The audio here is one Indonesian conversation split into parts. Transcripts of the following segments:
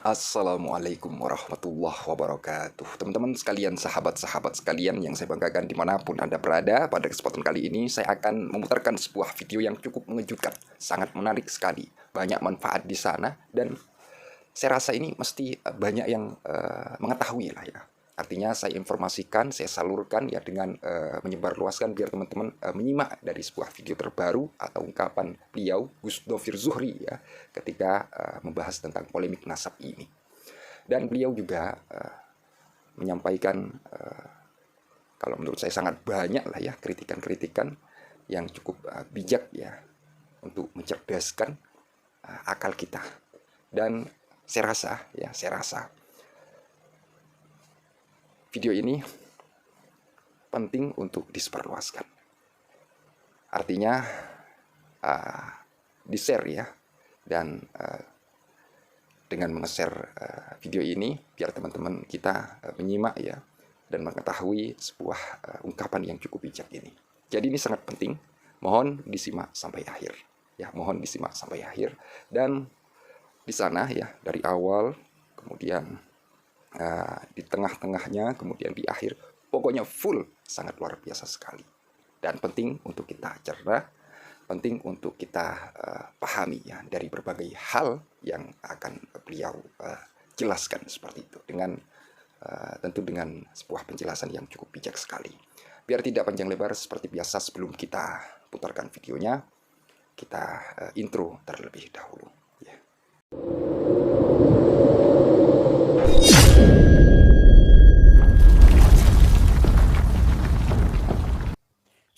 Assalamualaikum warahmatullahi wabarakatuh. Teman-teman sekalian, sahabat-sahabat sekalian yang saya banggakan dimanapun Anda berada, pada kesempatan kali ini saya akan memutarkan sebuah video yang cukup mengejutkan, sangat menarik sekali, banyak manfaat di sana, dan saya rasa ini mesti banyak yang mengetahui lah ya. Artinya saya informasikan, saya salurkan ya dengan menyebarluaskan biar teman-teman menyimak dari sebuah video terbaru atau ungkapan beliau Gus Dovir Zuhri ya ketika membahas tentang polemik nasab ini. Dan beliau juga menyampaikan kalau menurut saya sangat banyak lah ya kritikan-kritikan yang cukup bijak ya untuk mencerdaskan akal kita. Dan saya rasa video ini penting untuk disebarluaskan. Artinya di-share ya, dan dengan meng-share video ini biar teman-teman kita menyimak ya dan mengetahui sebuah ungkapan yang cukup bijak ini. Jadi ini sangat penting, mohon disimak sampai akhir ya, mohon disimak sampai akhir. Dan di sana ya dari awal, kemudian di tengah-tengahnya, kemudian di akhir, pokoknya full, sangat luar biasa sekali. Dan penting untuk kita cerna, penting untuk kita pahami ya dari berbagai hal yang akan beliau jelaskan seperti itu, dengan tentu dengan sebuah penjelasan yang cukup bijak sekali. Biar tidak panjang lebar, seperti biasa sebelum kita putarkan videonya, kita intro terlebih dahulu ya.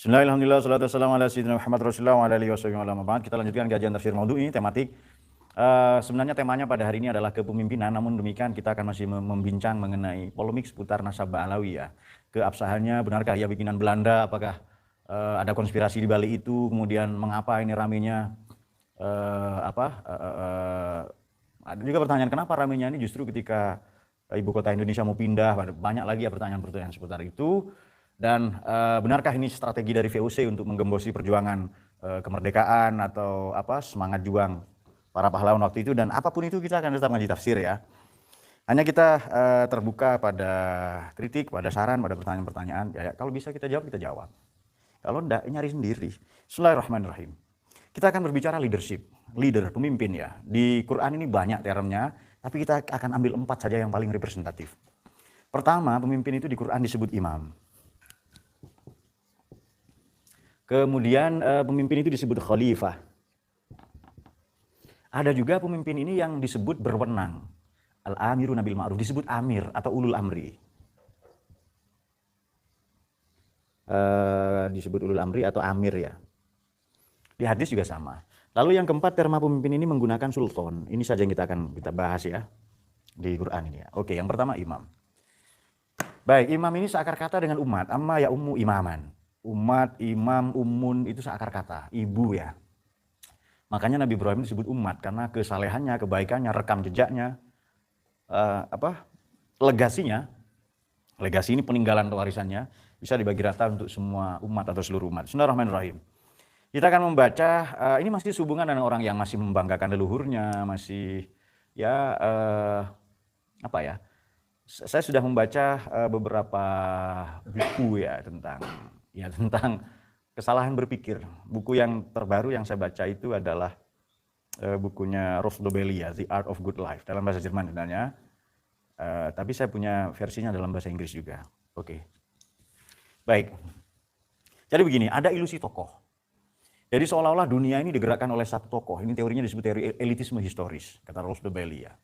Bismillahirrahmanirrahim. Salatu wassalamu ala sayyidina Muhammad Rasulullah wa ala alihi wasallam. Kita lanjutkan kajian tafsir maudhu'i tematik. Sebenarnya temanya pada hari ini adalah kepemimpinan, namun demikian kita akan masih membincang mengenai polemik seputar nasab Ba'alawi ya. Keabsahannya, benarkah ia bikinan Belanda, apakah ada konspirasi di balik itu, kemudian mengapa ini ramenya ada juga pertanyaan kenapa ramenya ini justru ketika ibu kota Indonesia mau pindah, banyak lagi ya pertanyaan-pertanyaan seputar itu. Dan benarkah ini strategi dari VOC untuk menggembosi perjuangan kemerdekaan atau semangat juang para pahlawan waktu itu, dan apapun itu kita akan tetap ngaji tafsir ya. Hanya kita terbuka pada kritik, pada saran, pada pertanyaan-pertanyaan. Ya, kalau bisa kita jawab, kita jawab. Kalau enggak, nyari sendiri. Bismillahirrahmanirrahim. Kita akan berbicara leadership, leader, pemimpin ya. Di Quran ini banyak termnya, tapi kita akan ambil 4 saja yang paling representatif. Pertama, pemimpin itu di Quran disebut imam. Kemudian pemimpin itu disebut khalifah. Ada juga pemimpin ini yang disebut berwenang. Al-amiru nabil ma'ruf, disebut amir atau ulul amri. Disebut ulul amri atau amir ya. Di hadis juga sama. Lalu yang keempat, terma pemimpin ini menggunakan sultan. Ini saja yang kita bahas ya di Quran ini ya. Oke, yang pertama imam. Baik, imam ini seakar kata dengan umat. Amma ya ummu imaman. Umat, imam, ummun itu seakar kata, ibu ya. Makanya Nabi Ibrahim disebut umat karena kesalehannya, kebaikannya, rekam jejaknya, legasinya. Legasi ini peninggalan atau warisannya bisa dibagi rata untuk semua umat atau seluruh umat. Bismillahirrahmanirrahim. Kita akan membaca, ini masih sehubungan dengan orang yang masih membanggakan leluhurnya, masih ya saya sudah membaca beberapa buku ya tentang kesalahan berpikir. Buku yang terbaru yang saya baca itu adalah bukunya Rolf Dobelli ya, The Art of Good Life, dalam bahasa Jerman sebenarnya. Tapi saya punya versinya dalam bahasa Inggris juga. Oke. Baik. Jadi begini, ada ilusi tokoh. Jadi seolah-olah dunia ini digerakkan oleh satu tokoh. Ini teorinya disebut teori elitisme historis, kata Rolf Dobelli ya.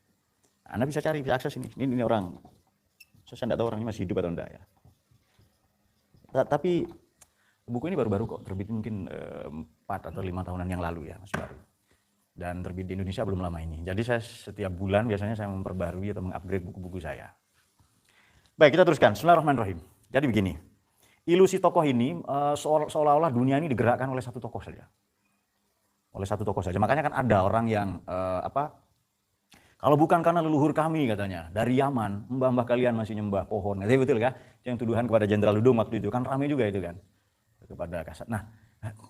Anda bisa cari, bisa akses ini. Ini orang. Saya tidak tahu orang ini masih hidup atau enggak ya. Tapi buku ini baru-baru kok, terbit mungkin 4 atau 5 tahunan yang lalu ya, masih baru. Dan terbit di Indonesia belum lama ini. Jadi saya setiap bulan biasanya saya memperbarui atau mengupgrade buku-buku saya. Baik, kita teruskan. Bismillahirrahmanirrahim. Jadi begini, ilusi tokoh ini seolah-olah dunia ini digerakkan oleh satu tokoh saja. Oleh satu tokoh saja. Makanya kan ada orang yang kalau bukan karena leluhur kami katanya, dari Yaman, mbah-mbah kalian masih nyembah pohon. Itu betul kan? Yang tuduhan kepada Jenderal Dudung waktu itu, kan ramai juga itu kan. Kepada Kasat. Nah,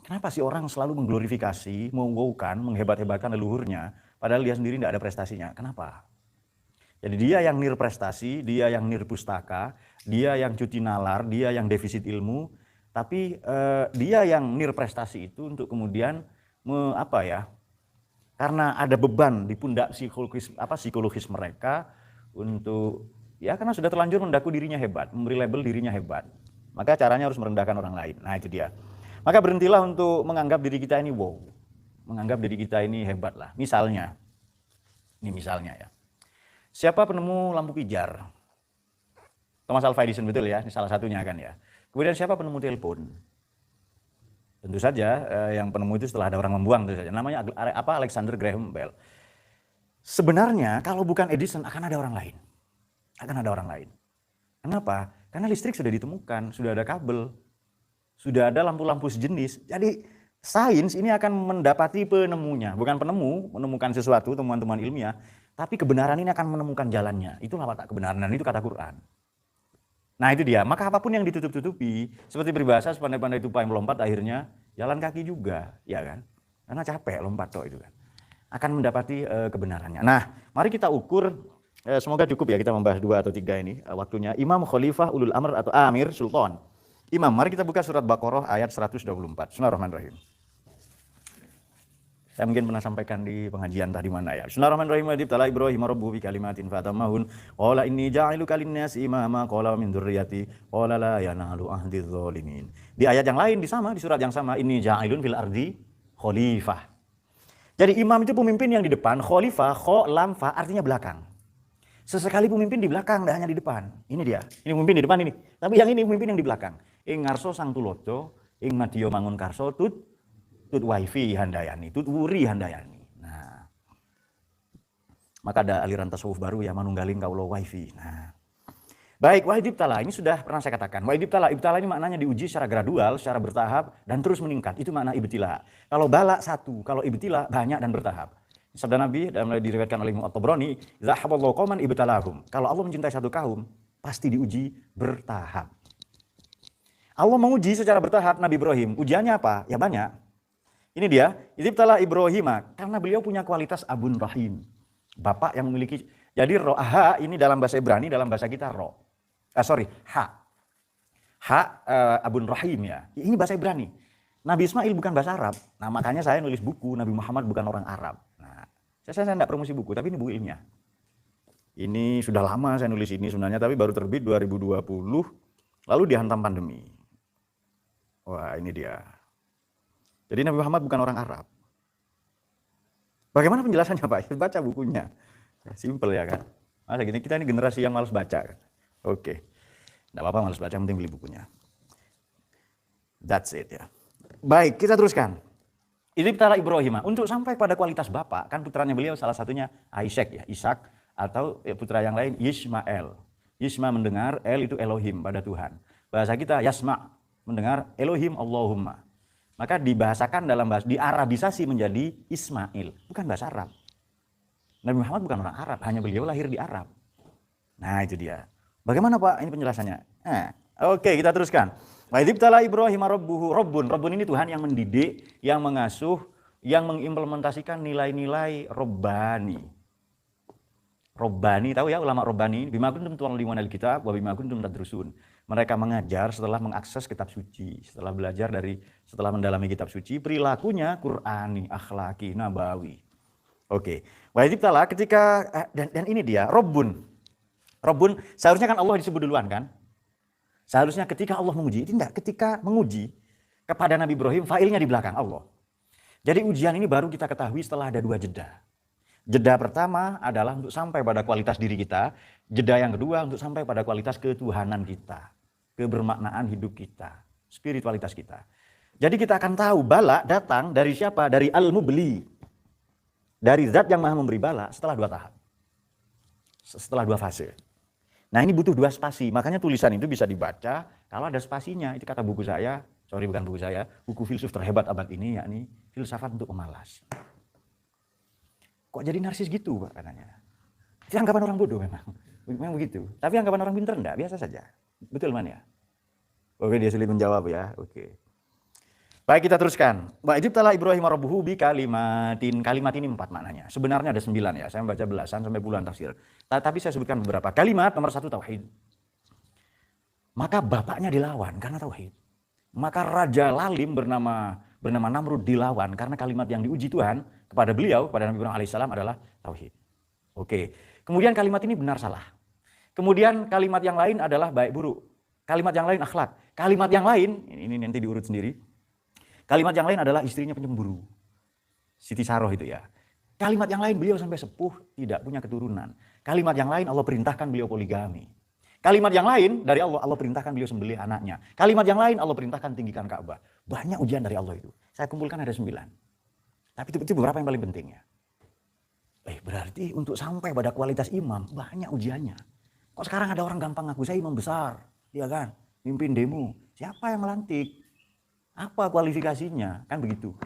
kenapa sih orang selalu mengglorifikasi, menghebat-hebatkan leluhurnya, padahal dia sendiri tidak ada prestasinya? Kenapa? Jadi dia yang nirprestasi, dia yang nirpustaka, dia yang cuti nalar, dia yang defisit ilmu, tapi dia yang nirprestasi itu untuk kemudian karena ada beban di pundak psikologis mereka untuk karena sudah terlanjur mendaku dirinya hebat, memberi label dirinya hebat. Maka caranya harus merendahkan orang lain. Nah, itu dia. Maka berhentilah untuk menganggap diri kita ini wow. Menganggap diri kita ini hebat lah. Misalnya, ini misalnya ya. Siapa penemu lampu pijar? Thomas Alva Edison, betul ya, ini salah satunya kan ya. Kemudian siapa penemu telepon? Tentu saja yang penemu itu setelah ada orang membuang tentu saja. Namanya Alexander Graham Bell. Sebenarnya kalau bukan Edison akan ada orang lain. Akan ada orang lain. Kenapa? Karena listrik sudah ditemukan, sudah ada kabel, sudah ada lampu-lampu sejenis. Jadi sains ini akan mendapati penemunya, bukan penemu menemukan sesuatu temuan-temuan ilmiah, tapi kebenaran ini akan menemukan jalannya. Itulah watak kebenaran, dan itu kata Quran. Nah itu dia, maka apapun yang ditutup-tutupi, seperti peribahasa sepandai-pandai tupai melompat, akhirnya jalan kaki juga, ya kan? Karena capek lompat toh itu kan. Akan mendapati kebenarannya. Nah, mari kita ukur, semoga cukup ya kita membahas 2 atau 3 ini waktunya. Imam Khalifah Ulul Amr atau Amir Sultan. Imam, mari kita buka surat Baqarah ayat 124. Bismillahirrahmanirrahim. Saya mungkin pernah sampaikan di pengajian tadi mana ya. Bismillahirrahmanirrahim. Ibtala Ibrahim rabbuhu bikalimatin fatammahun. Qala inni ja'iluka lin-nasi imama qala min dzurriyyati qala la yanalu ahdiz zalimin. Di ayat yang lain di surat yang sama, inni ja'ilun fil ardi khalifah. Jadi imam itu pemimpin yang di depan, khalifah, kha lam fa artinya belakang. Sesekali pemimpin di belakang, tidak hanya di depan. Ini dia. Ini pemimpin di depan ini. Tapi yang ini pemimpin yang di belakang. Ing ngarso sang tulodo, ing madya mangun karso tut wifi handayani, tut wuri handayani. Nah, maka ada aliran tasawuf baru ya, manunggaling kaulo wifi. Nah, baik, wahid ibtala ini sudah pernah saya katakan. Wahid ibtala ini maknanya diuji secara gradual, secara bertahap dan terus meningkat. Itu makna ibtila. Kalau bala satu, kalau ibtila banyak dan bertahap. Sabda Nabi dan diriwayatkan oleh Imam At-Tabrani, "Zahaballahu qauman ibtalahum." Kalau Allah mencintai satu kaum, pasti diuji bertahap. Allah menguji secara bertahap Nabi Ibrahim. Ujiannya apa? Ya banyak. Ini dia, ibtala Ibrahim karena beliau punya kualitas abun rahim. Bapak yang memiliki, jadi ro'aha ini dalam bahasa Ibrani, dalam bahasa kita ha. Ha abun rahim ya. Ini bahasa Ibrani. Nabi Ismail bukan bahasa Arab. Nah makanya saya nulis buku, Nabi Muhammad bukan orang Arab. Nah, saya tidak promosi buku, tapi ini buku ilmiah. Ini sudah lama saya nulis ini sebenarnya, tapi baru terbit 2020, lalu dihantam pandemi. Wah ini dia. Jadi Nabi Muhammad bukan orang Arab. Bagaimana penjelasannya Pak? Baca bukunya. Simple ya kan. Masa gini, kita ini generasi yang malas baca. Oke. Tidak apa-apa malas baca, penting beli bukunya. That's it ya. Baik, kita teruskan. Ibtala Ibrahim. Untuk sampai pada kualitas bapak, kan putranya beliau salah satunya Ishak ya, Ishak, atau putra yang lain Yismael. Yisma mendengar, El itu Elohim pada Tuhan. Bahasa kita Yasma, mendengar Elohim Allahumma. Maka dibahasakan dalam bahasa, diarabisasi menjadi Ismail, bukan bahasa Arab. Nabi Muhammad bukan orang Arab, hanya beliau lahir di Arab. Nah itu dia. Bagaimana Pak ini penjelasannya? Oke, kita teruskan. Wa idzibtala Ibrahim rabbuhu Rabbun. Rabbun ini Tuhan yang mendidik, yang mengasuh, yang mengimplementasikan nilai-nilai Rabbani. Rabbani, tahu ya ulama Rabbani? Bima kuntum tu'allimuna al-kitab wa bima kuntum tadrusun. Mereka mengajar setelah mengakses kitab suci, setelah mendalami kitab suci, perilakunya Qur'ani, akhlaki, nabawi. Oke. Wa idzibtala ketika dan ini dia Rabbun. Rabbun seharusnya kan Allah disebut duluan kan? Seharusnya ketika Allah menguji, tidak, ketika menguji kepada Nabi Ibrahim, failnya di belakang Allah. Jadi ujian ini baru kita ketahui setelah ada 2 jeda. Jeda pertama adalah untuk sampai pada kualitas diri kita, jeda yang kedua untuk sampai pada kualitas ketuhanan kita, kebermaknaan hidup kita, spiritualitas kita. Jadi kita akan tahu bala datang dari siapa? Dari al-mubli. Dari zat yang maha memberi bala setelah 2 tahap. Setelah 2 fase. Nah ini butuh 2 spasi, makanya tulisan itu bisa dibaca kalau ada spasinya. Itu kata buku saya, bukan buku saya, buku filsuf terhebat abad ini, yakni Filsafat untuk Pemalas. Kok jadi narsis gitu Pak katanya? Itu anggapan orang bodoh memang begitu. Tapi anggapan orang pintar enggak, biasa saja. Betul man ya? Oke, dia sulit menjawab ya, oke. Baik, kita teruskan. Wa idibtala Ibrahim rabbuhu bi kalimatin. Kalimat ini 4 maknanya. Sebenarnya ada 9 ya. Saya membaca belasan sampai puluhan tafsir. Tapi saya sebutkan beberapa. Kalimat nomor 1 tauhid. Maka bapaknya dilawan karena tauhid. Maka Raja Lalim bernama Namrud dilawan karena kalimat yang diuji Tuhan kepada beliau, kepada Nabi Ibrahim alaihissalam adalah tauhid. Oke. Kemudian kalimat ini benar salah. Kemudian kalimat yang lain adalah baik buruk. Kalimat yang lain akhlak. Kalimat yang lain, ini nanti diurut sendiri. Kalimat yang lain adalah istrinya penyemburu. Siti Saroh itu ya. Kalimat yang lain beliau sampai sepuh tidak punya keturunan. Kalimat yang lain Allah perintahkan beliau poligami. Kalimat yang lain dari Allah perintahkan beliau sembelih anaknya. Kalimat yang lain Allah perintahkan tinggikan Ka'bah. Banyak ujian dari Allah itu. Saya kumpulkan ada 9. Tapi itu beberapa yang paling penting ya. Berarti untuk sampai pada kualitas imam banyak ujiannya. Kok sekarang ada orang gampang ngaku saya imam besar, ya kan? Mimpin demo. Siapa yang melantik? Apa kualifikasinya? Kan begitu.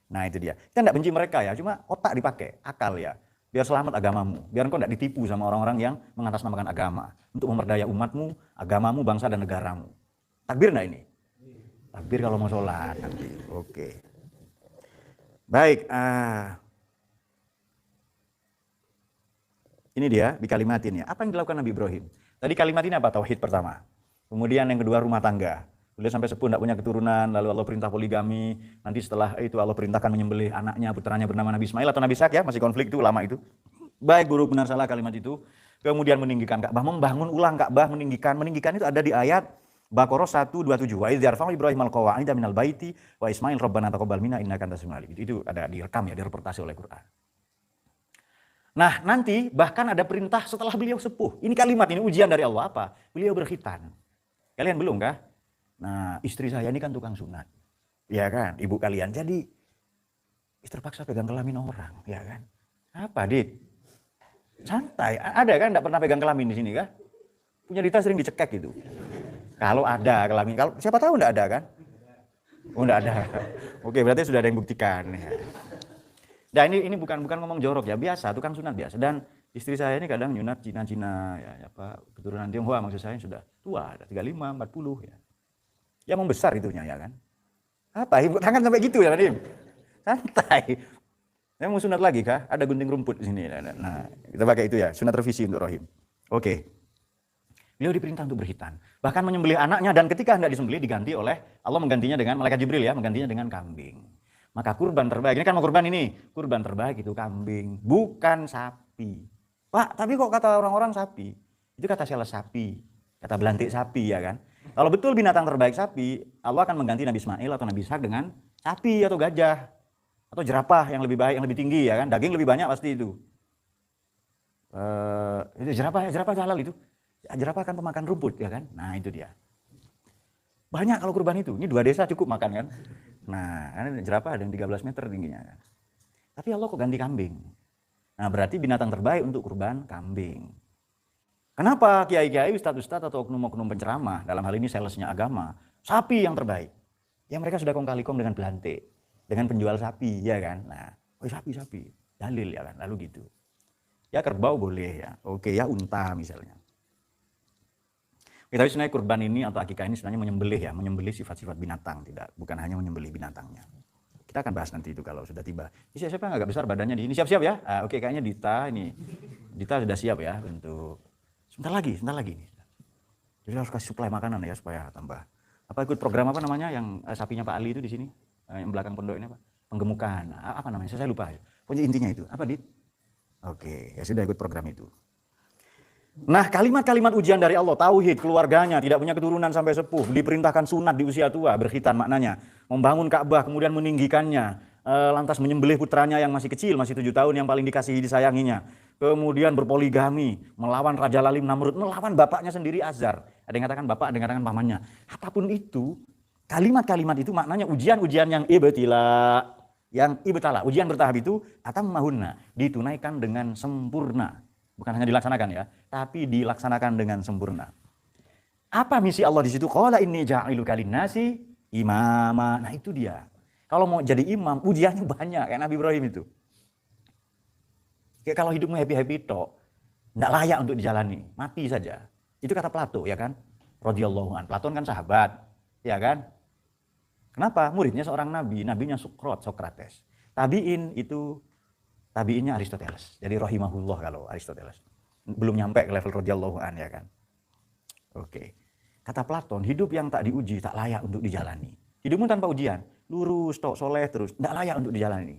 Nah itu dia. Kita tidak benci mereka ya, cuma otak dipakai, akal ya. Biar selamat agamamu. Biar engkau tidak ditipu sama orang-orang yang mengatasnamakan agama. Untuk memerdaya umatmu, agamamu, bangsa dan negaramu. Takbir enggak ini? Takbir kalau mau sholat nanti. Oke. Baik. Ini dia di kalimat ini. Apa yang dilakukan Nabi Ibrahim? Tadi kalimat ini apa? Tauhid pertama. Kemudian yang kedua rumah tangga. Beliau sampai sepuh tidak punya keturunan, lalu Allah perintah poligami. Nanti setelah itu Allah perintahkan menyembelih anaknya, putranya bernama Nabi Ismail atau Nabi Ishak ya, masih konflik itu lama itu. Baik buruk benar salah kalimat itu. Kemudian meninggikan Ka'bah, membangun ulang Ka'bah, meninggikan itu ada di ayat Baqarah 127. Wa idz yarfa'u Ibrahim al-qawa'ida minal baiti wa Ismail rabbana taqabbal minna innaka antas samiul alim. Itu ada direkam ya, direportase oleh Quran. Nah, nanti bahkan ada perintah setelah beliau sepuh. Ini kalimat ini ujian dari Allah apa? Beliau berkhitan. Kalian belum kah? Nah, istri saya ini kan tukang sunat. Ya kan, ibu kalian. Jadi terpaksa pegang kelamin orang, ya kan? Apa, Dit? Santai. Ada kan enggak pernah pegang kelamin di sini kah? Punya Dita sering dicekek gitu. Kalau ada kelamin, kalau siapa tahu enggak ada kan? Oh, enggak ada. Oke, berarti sudah ada yang buktikan ya. Dan ini bukan ngomong jorok ya, biasa, tukang sunat biasa. Dan istri saya ini kadang nyunat Cina ya apa keturunan Tionghoa maksud saya sudah tua, ada 35, 40 ya. Ya membesar itunya ya kan. Apa ibu tangan sampai gitu ya Nadim? Santai. Saya mau sunat lagi kah? Ada gunting rumput di sini. Nah, kita pakai itu ya, sunat revisi untuk Rohim. Oke. Beliau diperintah untuk berkhitan. Bahkan menyembelih anaknya dan ketika hendak disembelih diganti oleh Allah menggantinya dengan malaikat Jibril ya, menggantinya dengan kambing. Maka kurban terbaik, ini kan mau kurban ini. Kurban terbaik itu kambing, bukan sapi. Pak, tapi kok kata orang-orang sapi? Itu kata sales sapi, kata belantik sapi ya kan. Kalau betul binatang terbaik sapi, Allah akan mengganti Nabi Ismail atau Nabi Ishak dengan sapi atau gajah. Atau jerapah yang lebih baik, yang lebih tinggi ya kan. Daging lebih banyak pasti itu. Itu jerapah halal itu. Jerapah kan pemakan rumput ya kan. Nah itu dia. Banyak kalau kurban itu. Ini 2 desa cukup makan kan. Nah kan jerapah ada yang 13 meter tingginya kan. Tapi Allah kok ganti kambing. Nah berarti binatang terbaik untuk kurban kambing. Kenapa kiai-kiai, ustadz-ustadz atau oknum-oknum penceramah, dalam hal ini salesnya agama, sapi yang terbaik. Yang mereka sudah kong kali kong dengan belantik, dengan penjual sapi, ya kan. Nah, sapi, dalil ya kan, lalu gitu. Ya kerbau boleh ya, oke ya unta misalnya. Tapi sebenarnya kurban ini atau akikah ini sebenarnya menyembelih sifat-sifat binatang, bukan hanya menyembelih binatangnya. Kita akan bahas nanti itu kalau sudah tiba. Siapa yang agak besar badannya di ini, siap-siap ya. Oke, kayaknya Dita sudah siap ya untuk sebentar lagi. Jadi harus kasih suplai makanan ya supaya tambah. Apa ikut program apa namanya yang sapinya Pak Ali itu di sini, yang belakang pondok ini apa? Penggemukan. Apa namanya? Saya lupa ya. Pokoknya intinya itu. Apa, Dit? Oke, ya sudah ikut program itu. Nah, kalimat-kalimat ujian dari Allah, tauhid, keluarganya, tidak punya keturunan sampai sepuh, diperintahkan sunat di usia tua, berkhitan maknanya, membangun Ka'bah, kemudian meninggikannya, lantas menyembelih putranya yang masih kecil, masih 7 tahun yang paling dikasihi disayanginya. Kemudian berpoligami, melawan Raja Lalim Namrud, melawan bapaknya sendiri Azar. Ada yang katakan bapak, ada yang katakan pamannya. Apapun itu, kalimat-kalimat itu maknanya ujian-ujian yang ibtala, ujian bertahap itu atammahunna, ditunaikan dengan sempurna. Bukan hanya dilaksanakan ya, tapi dilaksanakan dengan sempurna. Apa misi Allah di situ? Qala inni ja'iluka linnasi imama. Nah itu dia. Kalau mau jadi imam, ujiannya banyak kayak Nabi Ibrahim itu. Kayak kalau hidupmu happy-happy tok, enggak layak untuk dijalani, mati saja. Itu kata Plato ya kan? Radhiyallahu an. Platon kan sahabat, ya kan? Kenapa? Muridnya seorang nabi, nabinya Sokrates. Tabiinnya Aristoteles. Jadi rahimahullah kalau Aristoteles. Belum nyampe ke level radhiyallahu an ya kan. Oke. Kata Platon, hidup yang tak diuji tak layak untuk dijalani. Hidupmu tanpa ujian, lurus, tok, soleh terus, tidak layak untuk dijalani.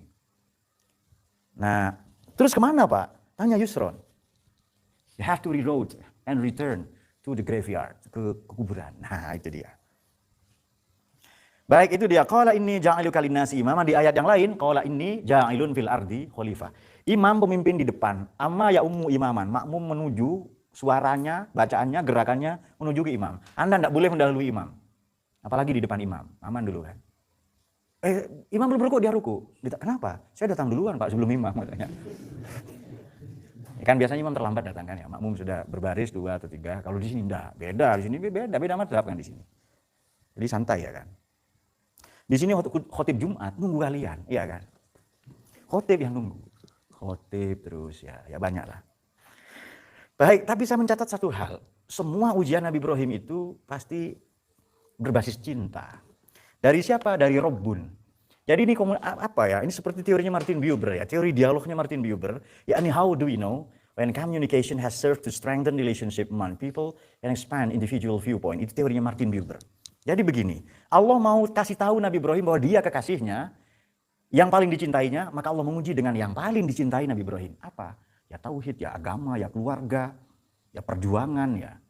Nah, terus kemana Pak? Tanya Yusron. You have to reroute and return to the graveyard, ke kuburan. Nah, itu dia. Baik, itu dia. Qala inni ja'iluka linnasi imama. Di ayat yang lain, qala inni ja'ilun fil ardi khalifah. Imam pemimpin di depan, amma ya ummu imaman. Makmum menuju, suaranya, bacaannya, gerakannya menuju ke imam. Anda tidak boleh mendahului imam. Apalagi di depan imam. Aman dulu kan. Imam belum ruku, dia ruku. Kenapa? Saya datang duluan Pak sebelum imam katanya. Kan biasanya imam terlambat datang kan ya. Makmum sudah berbaris 2 atau 3. Kalau di sini enggak, beda. Di sini beda mazhab kan di sini. Jadi santai ya kan. Di sini khotib Jumat nunggu kalian, iya kan? Khotib yang nunggu. Khotib terus ya banyak lah. Baik, tapi saya mencatat satu hal. Semua ujian Nabi Ibrahim itu pasti berbasis cinta. Dari siapa? Dari Rabbun. Jadi ini apa ya? Ini seperti teorinya Martin Buber ya, teori dialognya Martin Buber. Yakni how do we know when communication has served to strengthen relationship among people and expand individual viewpoint. Itu teorinya Martin Buber. Jadi begini, Allah mau kasih tahu Nabi Ibrahim bahwa dia kekasihnya, yang paling dicintainya, maka Allah menguji dengan yang paling dicintai Nabi Ibrahim. Apa? Ya tauhid, ya agama, ya keluarga, ya perjuangan, ya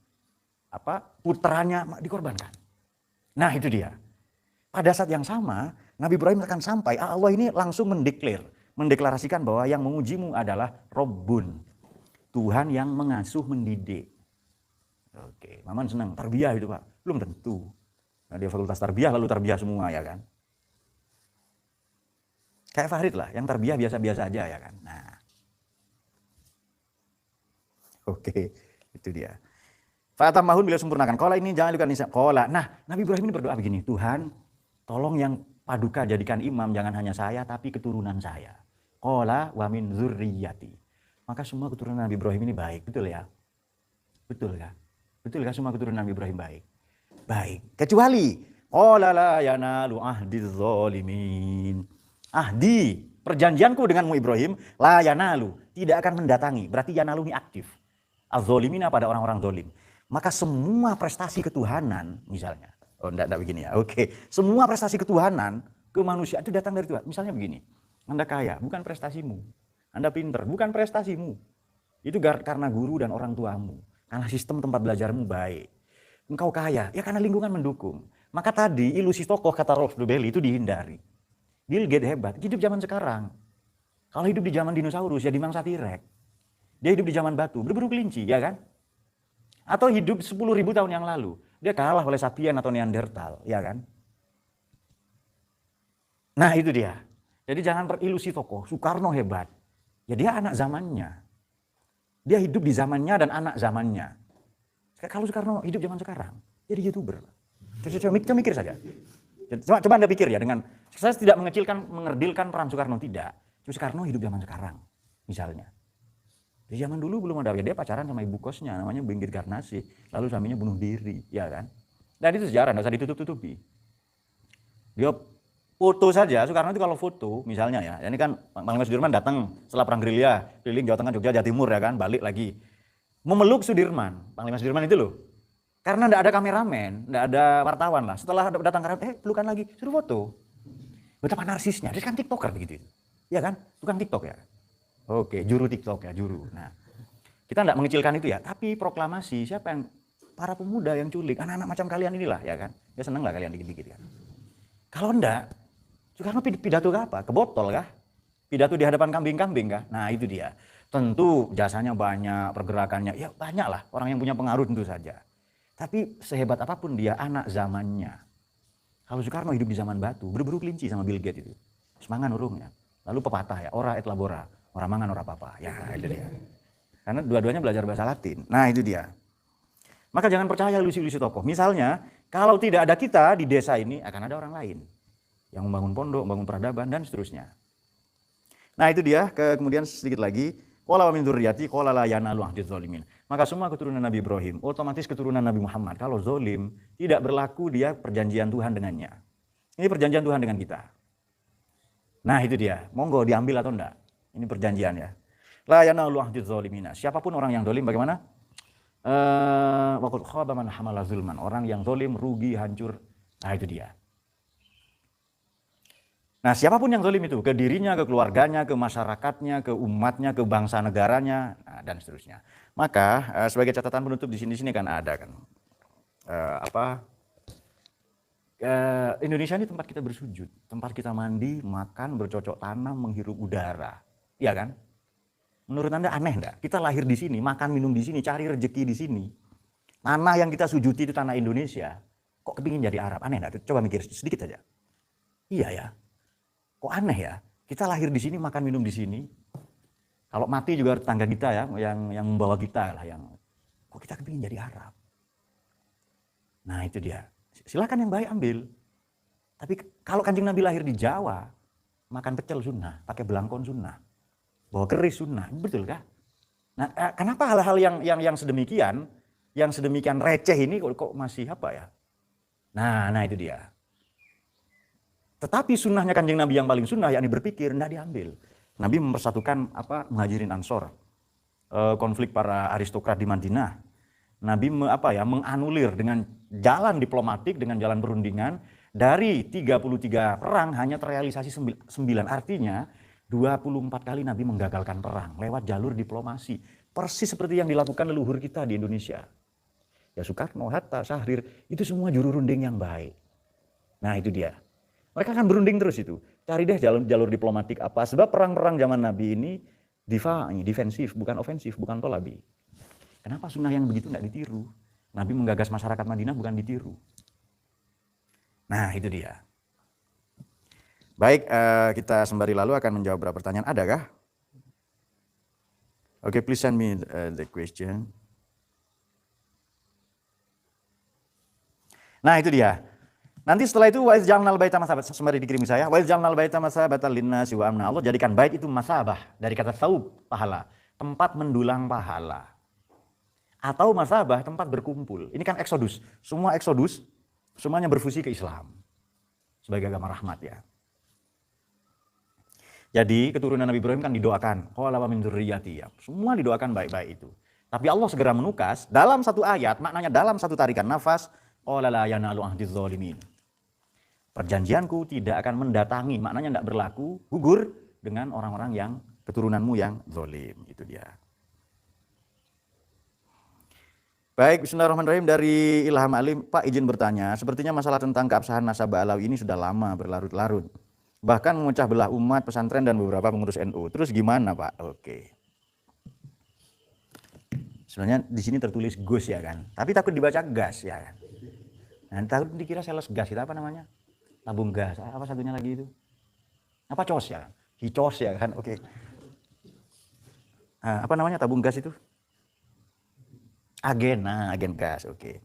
putranya dikorbankan. Nah itu dia. Pada saat yang sama, Nabi Ibrahim akan sampai, Allah ini langsung mendeklarasikan bahwa yang mengujimu adalah Rabbun, Tuhan yang mengasuh mendidik. Oke, Maman senang, tarbiyah itu Pak, belum tentu. Nah, dia fakultas tarbiyah lalu tarbiyah semua ya kan. Kayak Farid lah, yang tarbiyah biasa-biasa aja ya kan. Nah. Oke, itu dia. Fatamahun beliau sempurnakan. Qala ini jangan lupa nisa. Qala. Nah, Nabi Ibrahim ini berdoa begini, Tuhan, tolong yang paduka jadikan imam jangan hanya saya tapi keturunan saya. Qala wa min dzurriyyati. Maka semua keturunan Nabi Ibrahim ini baik, betul ya? Betul kan? Betul kan semua keturunan Nabi Ibrahim baik? Baik, kecuali qala la yanalu ahdiz zalimin. Ahdi, perjanjianku denganmu Ibrahim, la yanalu, tidak akan mendatangi. Berarti yanalu ini aktif. Az-zalimina pada orang-orang zalim. Maka semua prestasi ketuhanan misalnya. Oh, enggak begini ya. Oke. Semua prestasi ketuhanan, kemanusiaan itu datang dari Tuhan. Misalnya begini. Anda kaya, bukan prestasimu. Anda pinter, bukan prestasimu. Itu karena guru dan orang tuamu. Karena sistem tempat belajarmu baik. Engkau kaya, ya karena lingkungan mendukung. Maka tadi ilusi tokoh kata Rolf Dobelli itu dihindari. Bill Gates hebat, hidup zaman sekarang. Kalau hidup di zaman dinosaurus ya di mangsa T-Rex. Dia hidup di zaman batu, berburu kelinci, ya kan? Atau hidup 10.000 tahun yang lalu. Dia kalah oleh Sapien atau Neanderthal, ya kan? Nah itu dia. Jadi jangan berilusi tokoh, Soekarno hebat. Ya dia anak zamannya. Dia hidup di zamannya dan anak zamannya. Kalau Soekarno hidup zaman sekarang, jadi YouTuber. Coba mikir saja. Coba Anda pikir ya dengan, saya tidak mengerdilkan peran Soekarno, tidak. Cuma Soekarno hidup zaman sekarang, misalnya. Di zaman dulu belum ada, ya dia pacaran sama ibu kosnya, namanya Benggit Garnasi. Lalu suaminya bunuh diri, ya kan. Dan itu sejarah, nggak usah ditutup-tutupi. Dia foto saja, Soekarno itu kalau foto, misalnya ya, ini kan Panglima Sudirman datang setelah perang gerilya, keliling Jawa Tengah, Jogja, Jawa Timur ya kan, balik lagi. Memeluk Sudirman, Panglima Sudirman itu loh. Karena enggak ada kameramen, enggak ada wartawan lah. Setelah datang pelukan lagi, suruh foto. Betapa narsisnya, dia kan TikToker begitu. Iya kan? Tukang TikTok ya. Oke, juru TikTok ya, juru. Nah, kita enggak mengecilkan itu ya, tapi proklamasi siapa yang para pemuda yang culik, anak-anak macam kalian inilah ya kan. Ya seneng lah kalian dikit-dikit kan. Kalau enggak, Soekarno pidato ke apa? Ke botol kah? Pidato di hadapan kambing-kambing kah? Nah, itu dia. Tentu jasanya banyak, pergerakannya, ya banyak lah orang yang punya pengaruh tentu saja. Tapi sehebat apapun dia anak zamannya. Kalau Soekarno hidup di zaman batu, berburu kelinci sama Bill Gates itu. Semangan urungnya. Lalu pepatah ya, ora et labora, ora mangan ora apa-apa. Ya itu dia. Karena dua-duanya belajar bahasa Latin. Nah itu dia. Maka jangan percaya ilusi-ilusi tokoh. Misalnya, kalau tidak ada kita di desa ini, akan ada orang lain. Yang membangun pondok, membangun peradaban, dan seterusnya. Nah itu dia, kemudian sedikit lagi. Qala wa min dzurriyyati qala la yanalu ahdiz zalimin. Maka semua keturunan Nabi Ibrahim, otomatis keturunan Nabi Muhammad. Kalau zalim, tidak berlaku dia perjanjian Tuhan dengannya. Ini perjanjian Tuhan dengan kita. Nah itu dia, monggo diambil atau enggak. Ini perjanjian ya. La yanalu ahdiz zalimina. Siapapun orang yang zalim bagaimana? Waqad khaba man hamala zulman. Orang yang zalim rugi, hancur. Nah itu dia. Nah siapapun yang zalim itu, ke dirinya, ke keluarganya, ke masyarakatnya, ke umatnya, ke bangsa negaranya, nah, dan seterusnya. Maka sebagai catatan penutup di sini kan ada kan Indonesia ini tempat kita bersujud, tempat kita mandi, makan, bercocok tanam, menghirup udara, ya kan? Menurut Anda aneh enggak? Kita lahir di sini, makan minum di sini, cari rezeki di sini. Tanah yang kita sujudi itu tanah Indonesia. Kok kepingin jadi Arab? Aneh enggak? Coba mikir sedikit aja. Iya ya. Kok aneh ya? Kita lahir di sini, makan minum di sini. Kalau mati juga tetangga kita ya, yang membawa kita lah, kok kita kepingin jadi Arab? Nah itu dia. Silakan yang baik ambil. Tapi kalau Kanjeng Nabi lahir di Jawa, makan pecel sunnah, pakai belangkon sunnah, bawa keris sunnah, betul kah? Nah, kenapa hal-hal yang sedemikian receh ini kok masih apa ya? Nah itu dia. Tetapi sunnahnya Kanjeng Nabi yang paling sunnah, yakni berpikir, tidak diambil. Nabi mempersatukan Muhajirin Ansor, konflik para aristokrat di Madinah. Nabi menganulir dengan jalan diplomatik, dengan jalan perundingan, dari 33 perang hanya terrealisasi 9. Artinya 24 kali Nabi menggagalkan perang lewat jalur diplomasi. Persis seperti yang dilakukan leluhur kita di Indonesia. Ya Soekarno, Hatta, Syahrir, itu semua juru runding yang baik. Nah itu dia. Mereka akan berunding terus itu. Cari deh jalur diplomatik apa. Sebab perang-perang zaman Nabi ini defensif, bukan ofensif, bukan tolabi. Kenapa sunnah yang begitu tidak ditiru? Nabi menggagas masyarakat Madinah bukan ditiru. Nah itu dia. Baik, kita sembari lalu akan menjawab beberapa pertanyaan. Adakah? Oke, please send me the question. Nah itu dia. Nanti setelah itu wa iz ja'alnal baita masabah, sembari dikirimi saya, wa iz ja'alnal baita masabatan linnasi wa amna. Allah jadikan bait itu masabah dari kata saub, pahala, tempat mendulang pahala. Atau masabah, tempat berkumpul. Ini kan eksodus. Semua eksodus, semuanya berfusi ke Islam. Sebagai agama rahmat ya. Jadi keturunan Nabi Ibrahim kan didoakan. Qala wa min dzurriyyati. Semua didoakan baik-baik itu. Tapi Allah segera menukas dalam satu ayat, maknanya dalam satu tarikan nafas, qala la yanalu ahdiz zalimin. Perjanjianku tidak akan mendatangi, maknanya tidak berlaku, gugur dengan orang-orang yang keturunanmu yang zalim. Itu dia. Baik, bismillahirrahmanirrahim, dari Ilham Alim. Pak, izin bertanya, sepertinya masalah tentang keabsahan nasabah alawi ini sudah lama berlarut-larut. Bahkan memecah belah umat, pesantren, dan beberapa pengurus NU. Terus gimana Pak? Oke. Sebenarnya di sini tertulis gus ya kan. Tapi takut dibaca gas ya kan. Nah, takut dikira sales gas, itu apa namanya? Tabung gas, apa satunya lagi itu? Apa cos ya? Hicos ya kan, oke. Apa namanya tabung gas itu? Agen gas, oke.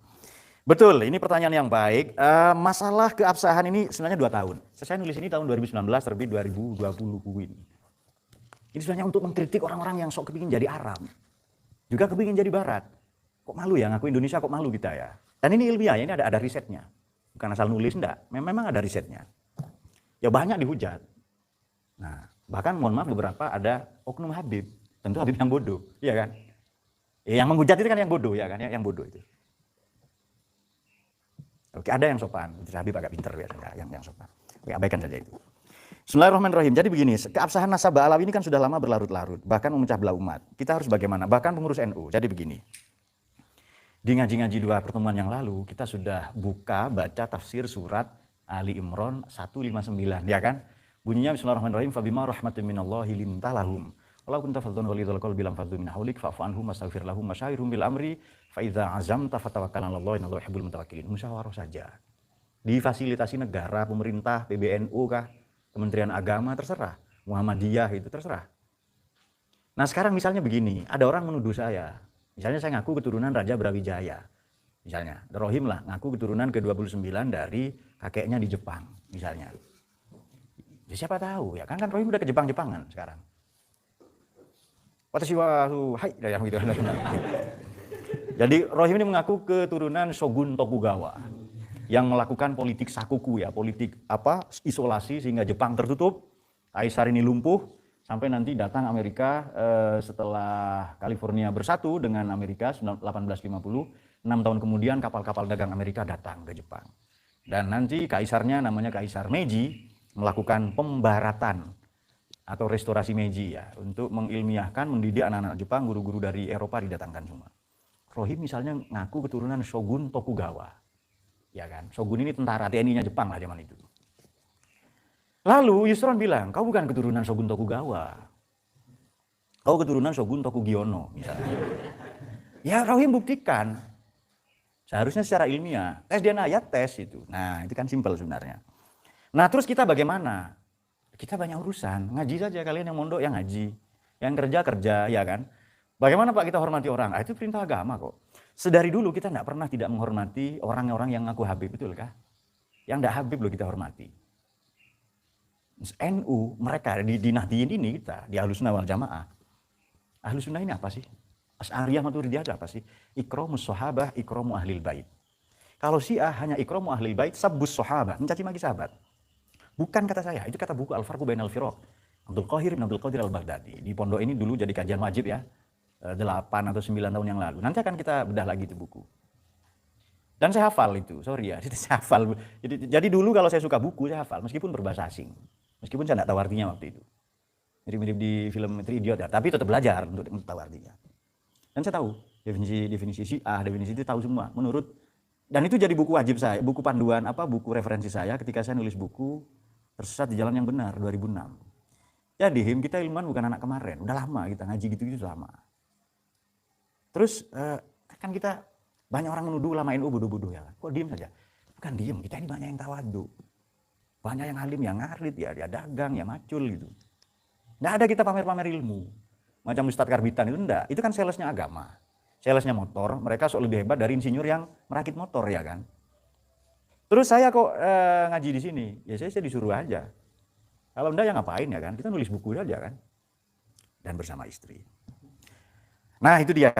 Betul, ini pertanyaan yang baik. Masalah keabsahan ini sebenarnya 2 tahun. Saya nulis ini tahun 2019, terbit 2020 buku ini. Ini sebenarnya untuk mengkritik orang-orang yang sok kepingin jadi Arab. Juga kepingin jadi Barat. Kok malu ya, ngaku Indonesia kok malu kita ya. Dan ini ilmiah ya, ini ada risetnya. Bukan asal nulis, enggak. Memang ada risetnya. Ya banyak dihujat. Nah, bahkan mohon maaf beberapa ada oknum Habib. Tentu Habib yang bodoh, iya kan? Yang menghujat itu kan yang bodoh ya kan, yang bodoh itu. Oke, ada yang sopan. Habib agak pinter biasanya, yang sopan. Oke, abaikan saja itu. Bismillahirrahmanirrahim. Jadi begini, keabsahan nasabah alawi ini kan sudah lama berlarut-larut, bahkan memecah belah umat. Kita harus bagaimana? Bahkan pengurus NU. Jadi begini. Di ngaji-ngaji 2 pertemuan yang lalu, kita sudah baca tafsir surat Ali Imran 159, ya kan? Bunyinya bismillahirrahmanirrahim, fabima rahmatin minallahi linta lahum. Walau kunta fadhlan ghalidhal qalbi lam fadhu min hawlik fa'fu anhum wastaghfir lahum wasyawirhum bil amri fa idza azamta fatawakkal 'alallahi innallaha yuhibbul mutawakkilin. Musyawarah saja. Difasilitasi negara, pemerintah, PBNU kah, Kementerian Agama, terserah. Muhammadiyah itu terserah. Nah, sekarang misalnya begini, ada orang menuduh saya. Misalnya saya ngaku keturunan Raja Brawijaya. Misalnya, Rohim lah, ngaku keturunan ke-29 dari kakeknya di Jepang, misalnya. Ya, siapa tahu ya, kan Rohim udah ke Jepang-Jepangan sekarang. Watashi wa hai, yang gitu. Jadi Rohim ini mengaku keturunan Shogun Tokugawa. yang melakukan politik sakuku ya, politik isolasi sehingga Jepang tertutup, Kaisar ini lumpuh sampai nanti datang Amerika setelah California bersatu dengan Amerika 1850, 6 tahun kemudian kapal-kapal dagang Amerika datang ke Jepang. Dan nanti kaisarnya namanya Kaisar Meiji melakukan pembaratan atau restorasi Meiji ya, untuk mengilmiahkan, mendidik anak-anak Jepang, guru-guru dari Eropa didatangkan semua. Rohim misalnya ngaku keturunan Shogun Tokugawa. Ya kan, Shogun ini tentara TNI-nya Jepang lah zaman itu. Lalu Yusron bilang, kau bukan keturunan Shogun Tokugawa. Kau keturunan Shogun Tokugiono misalnya. Ya Rohim buktikan. Seharusnya secara ilmiah, tes DNA ya tes itu. Nah itu kan simpel sebenarnya. Nah terus kita bagaimana? Kita banyak urusan, ngaji saja kalian yang mondok yang ngaji, yang kerja, ya kan? Bagaimana Pak kita hormati orang? Itu perintah agama kok. Sedari dulu kita tidak pernah tidak menghormati orang-orang yang ngaku Habib, betul kah? Yang tidak Habib loh kita hormati. NU, mereka di Nahdiyin ini kita, di Ahlus Sunnah wal Jamaah. Ahlus Sunnah ini apa sih? Asy'ariyah Maturidiyah apa sih? Ikramus sahabah, ikramu ahlil bait. Kalau Syiah hanya ikramu ahlil bait, sabbus sahabah, mencaci maki sahabat. Bukan kata saya, itu kata buku Al-Farqu Bainal Firaq. Abdul Qahir bin Abdul Qadir Al-Baghdadi. Di pondok ini dulu jadi kajian wajib ya. 8 atau 9 tahun yang lalu. Nanti akan kita bedah lagi itu buku. Dan saya hafal itu, sorry ya. Saya hafal. Jadi dulu kalau saya suka buku, saya hafal. Meskipun berbahasa asing. Meskipun saya tidak tahu artinya waktu itu. Mirip-mirip di film Three Idiot ya. Tapi tetap belajar untuk tahu artinya. Dan saya tahu definisi Syiah, definisi itu tahu semua. Dan itu jadi buku wajib saya, buku panduan, buku referensi saya ketika saya nulis buku Tersesat di Jalan yang Benar 2006. Jadi kita ilmuwan bukan anak kemarin, udah lama kita ngaji gitu-gitu lama. Terus kan kita banyak orang menuduh ulama NU bodoh-bodoh ya. Kok diem saja? Bukan diem, kita ini banyak yang tawadu. Banyak yang alim, yang ngarit, ya dagang, ya macul gitu. Nggak ada kita pamer-pamer ilmu. Macam Ustadz Karbitan itu enggak. Itu kan salesnya agama. Salesnya motor, mereka sok lebih hebat dari insinyur yang merakit motor ya kan. Terus saya kok ngaji di sini, ya saya disuruh aja. Kalau enggak ya ngapain ya kan, kita nulis buku aja kan. Dan bersama istri. Nah itu dia.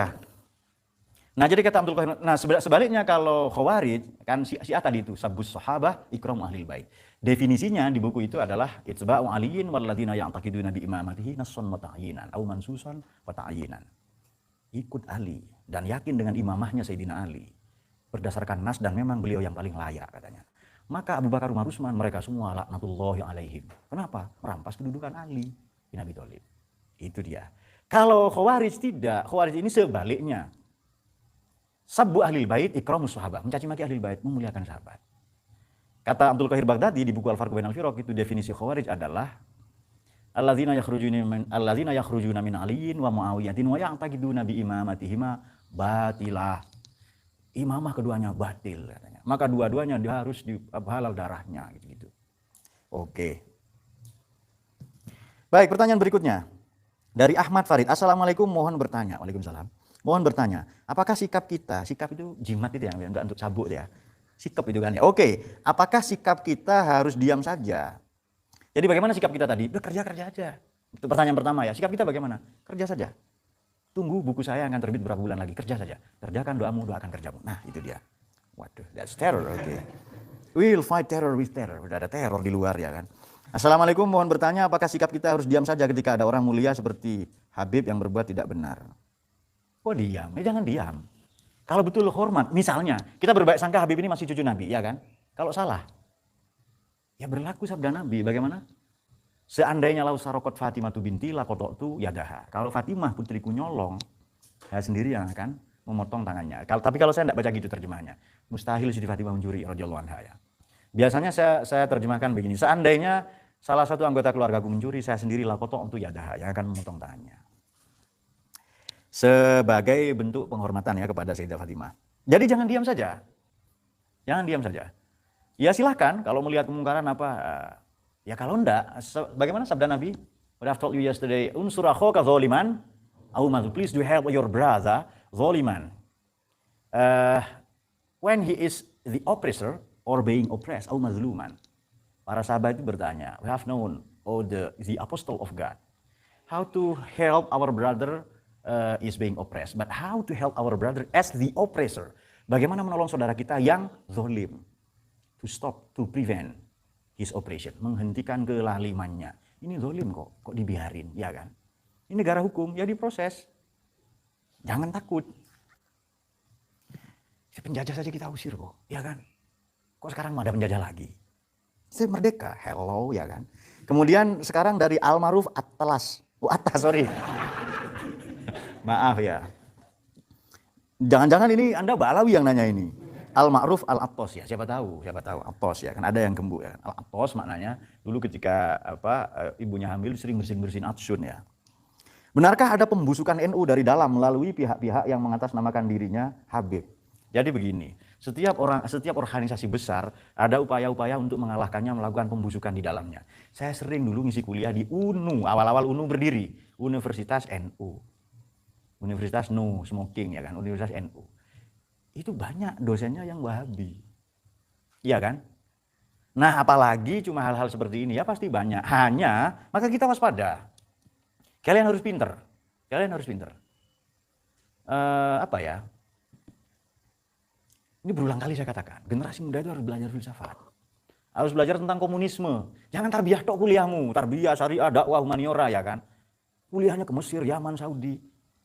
Nah jadi kata Abdul Qahir, nah sebaliknya kalau Khawarij, kan Syiah tadi itu, sabbus sahabah, ikram ahlil bait. Definisinya di buku itu adalah, itba'u aliyin walladzina ya'taqiduna bi imamatihi nasson wa ta'yinan, au mansusan wa ta'yinan. Ikut Ali dan yakin dengan imamahnya Sayyidina Ali. Berdasarkan nas dan memang beliau yang paling layak katanya. Maka Abu Bakar, Umar, Utsman mereka semua laknatullahi alaihim. Kenapa? Merampas kedudukan Ali bin Abi Thalib. Itu dia. Kalau Khawarij tidak, Khawarij ini sebaliknya. Sabbu ahlil bait ikramus sahabah, mencaci maki ahlil bait, memuliakan sahabat. Kata Abdul Qahir Baghdadi di buku Al-Farqu Bainal Firaq itu definisi Khawarij adalah alladzina yakhrujuna min aliyin wa muawiyatin wa ya'taqiduna bi imamatihima batilah. Imamah keduanya batil katanya. Maka dua-duanya dia harus dihalal darahnya gitu. Oke. Baik, pertanyaan berikutnya. Dari Ahmad Farid. Assalamualaikum, mohon bertanya. Waalaikumsalam. Mohon bertanya, apakah sikap kita, sikap itu jimat itu ya, enggak untuk sabuk ya. Sikap itu kan ya. Oke, apakah sikap kita harus diam saja? Jadi bagaimana sikap kita tadi? Udah kerja aja. Itu pertanyaan pertama ya. Sikap kita bagaimana? Kerja saja. Tunggu buku saya akan terbit berapa bulan lagi. Kerja saja. Kerjakan doamu, doakan kerjamu. Nah itu dia. Waduh, that's terror. Oke. We'll fight terror with terror. Udah ada teror di luar ya kan. Assalamualaikum, mohon bertanya apakah sikap kita harus diam saja ketika ada orang mulia seperti Habib yang berbuat tidak benar? Kok diam? Jangan diam. Kalau betul hormat, misalnya kita berbaik sangka Habib ini masih cucu Nabi, ya kan? Kalau salah, ya berlaku sabda Nabi. Bagaimana? Seandainya lau sarokot Fatimah tu binti lakotok tu yadaha. Kalau Fatimah putriku nyolong, saya sendiri yang akan memotong tangannya. Tapi kalau saya tidak baca gitu terjemahnya, mustahil Siti Fatimah mencuri radhiyallahu anha ya. Biasanya saya terjemahkan begini. Seandainya salah satu anggota keluargaku mencuri, saya sendiri lakotok tu yadaha yang akan memotong tangannya. Sebagai bentuk penghormatan ya kepada Sayyidah Fatimah. Jadi jangan diam saja. Jangan diam saja. Ya silahkan kalau melihat kemungkaran apa. Ya kalau enggak, bagaimana sabda Nabi? What I've told you yesterday, unsur akhaka zaliman, au madhu, please do help your brother zaliman. When he is the oppressor or being oppressed, au mazluman. Para sahabat itu bertanya, we have known, the apostle of God, how to help our brother is being oppressed, but how to help our brother as the oppressor. Bagaimana menolong saudara kita yang zalim. to stop, to prevent his operation, menghentikan kelalimannya. Ini zalim kok dibiarin, ya kan? Ini negara hukum, ya diproses. Jangan takut. Penjajah saja kita usir kok, ya kan? Kok sekarang ada penjajah lagi? Saya merdeka, hello, ya kan? Kemudian sekarang dari Al-Ma'ruf Atas, sorry. Maaf ya. Jangan-jangan ini Anda Balawi yang nanya ini. Al-Ma'ruf Al-Attos ya, siapa tahu Attos ya kan, ada yang gemuk ya. Al-Attos maknanya dulu ketika ibunya hamil sering bersin-bersin atsun ya. Benarkah ada pembusukan NU dari dalam melalui pihak-pihak yang mengatasnamakan dirinya Habib? Jadi begini, setiap organisasi besar ada upaya-upaya untuk mengalahkannya, melakukan pembusukan di dalamnya. Saya sering dulu ngisi kuliah di UNU, awal-awal UNU berdiri, Universitas NU. Universitas No Smoking ya kan, Universitas NU. Itu banyak dosennya yang Wahabi. Iya kan? Nah, apalagi cuma hal-hal seperti ini ya pasti banyak. Hanya maka kita waspada. Kalian harus pinter. Apa ya? Ini berulang kali saya katakan, generasi muda itu harus belajar filsafat. Harus belajar tentang komunisme. Jangan tarbiyah tok kuliahmu, tarbiyah syariah, dakwah, humaniora ya kan. Kuliahnya ke Mesir, Yaman, Saudi,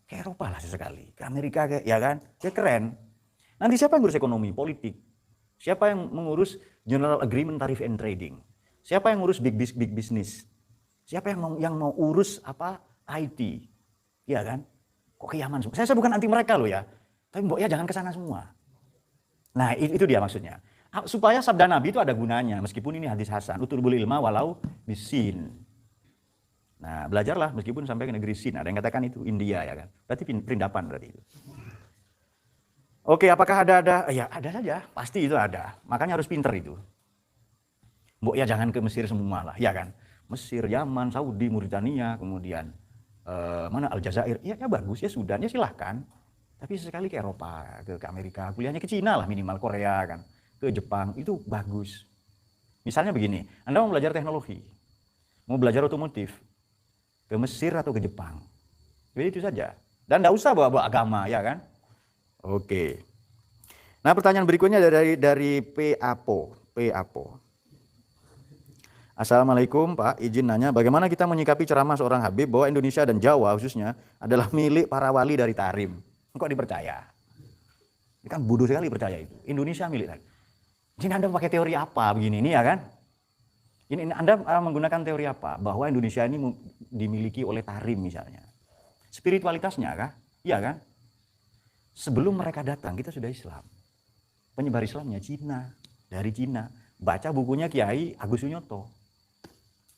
ke Eropa lah sesekali, ke Amerika ya kan. Ya keren. Nanti siapa yang ngurus ekonomi, politik? Siapa yang mengurus General Agreement Tariff and Trading? Siapa yang ngurus big business? Siapa yang mau urus IT? Ya kan? Kok ke Yaman semua? Saya bukan anti mereka loh ya. Tapi mbok ya jangan ke sana semua. Nah, itu dia maksudnya. Supaya sabda Nabi itu ada gunanya, meskipun ini hadis hasan. Utulubul ilma walau bisin. Nah, belajarlah meskipun sampai ke negeri Sin. Ada yang katakan itu India ya kan. Berarti perindapan berarti itu. Oke, apakah ada? Ya, ada saja. Pasti itu ada. Makanya harus pinter itu. Mbok ya jangan ke Mesir semua lah, ya kan. Mesir, Yaman, Saudi, Mauritania, kemudian mana Aljazair. Ya bagus ya Sudan, ya silahkan. Tapi sesekali ke Eropa, ke Amerika, kuliahnya ke Cina lah minimal, Korea kan, ke Jepang, itu bagus. Misalnya begini, Anda mau belajar teknologi, mau belajar otomotif, ke Mesir atau ke Jepang. Jadi itu saja. Dan tidak usah bawa agama, ya kan? Oke. Nah pertanyaan berikutnya dari P.Apo. Assalamualaikum Pak, izin nanya, bagaimana kita menyikapi ceramah seorang Habib bahwa Indonesia dan Jawa khususnya adalah milik para wali dari Tarim? Kok dipercaya? Ini kan bodoh sekali percaya itu. Indonesia milik Tarim. Jadi Anda pakai teori apa begini ini ya kan? Ini Anda menggunakan teori apa? Bahwa Indonesia ini dimiliki oleh Tarim misalnya. Spiritualitasnya kah? Iya kan? Sebelum mereka datang kita sudah Islam. Penyebar Islamnya Cina, dari Cina. Baca bukunya Kiai Agus Sunyoto.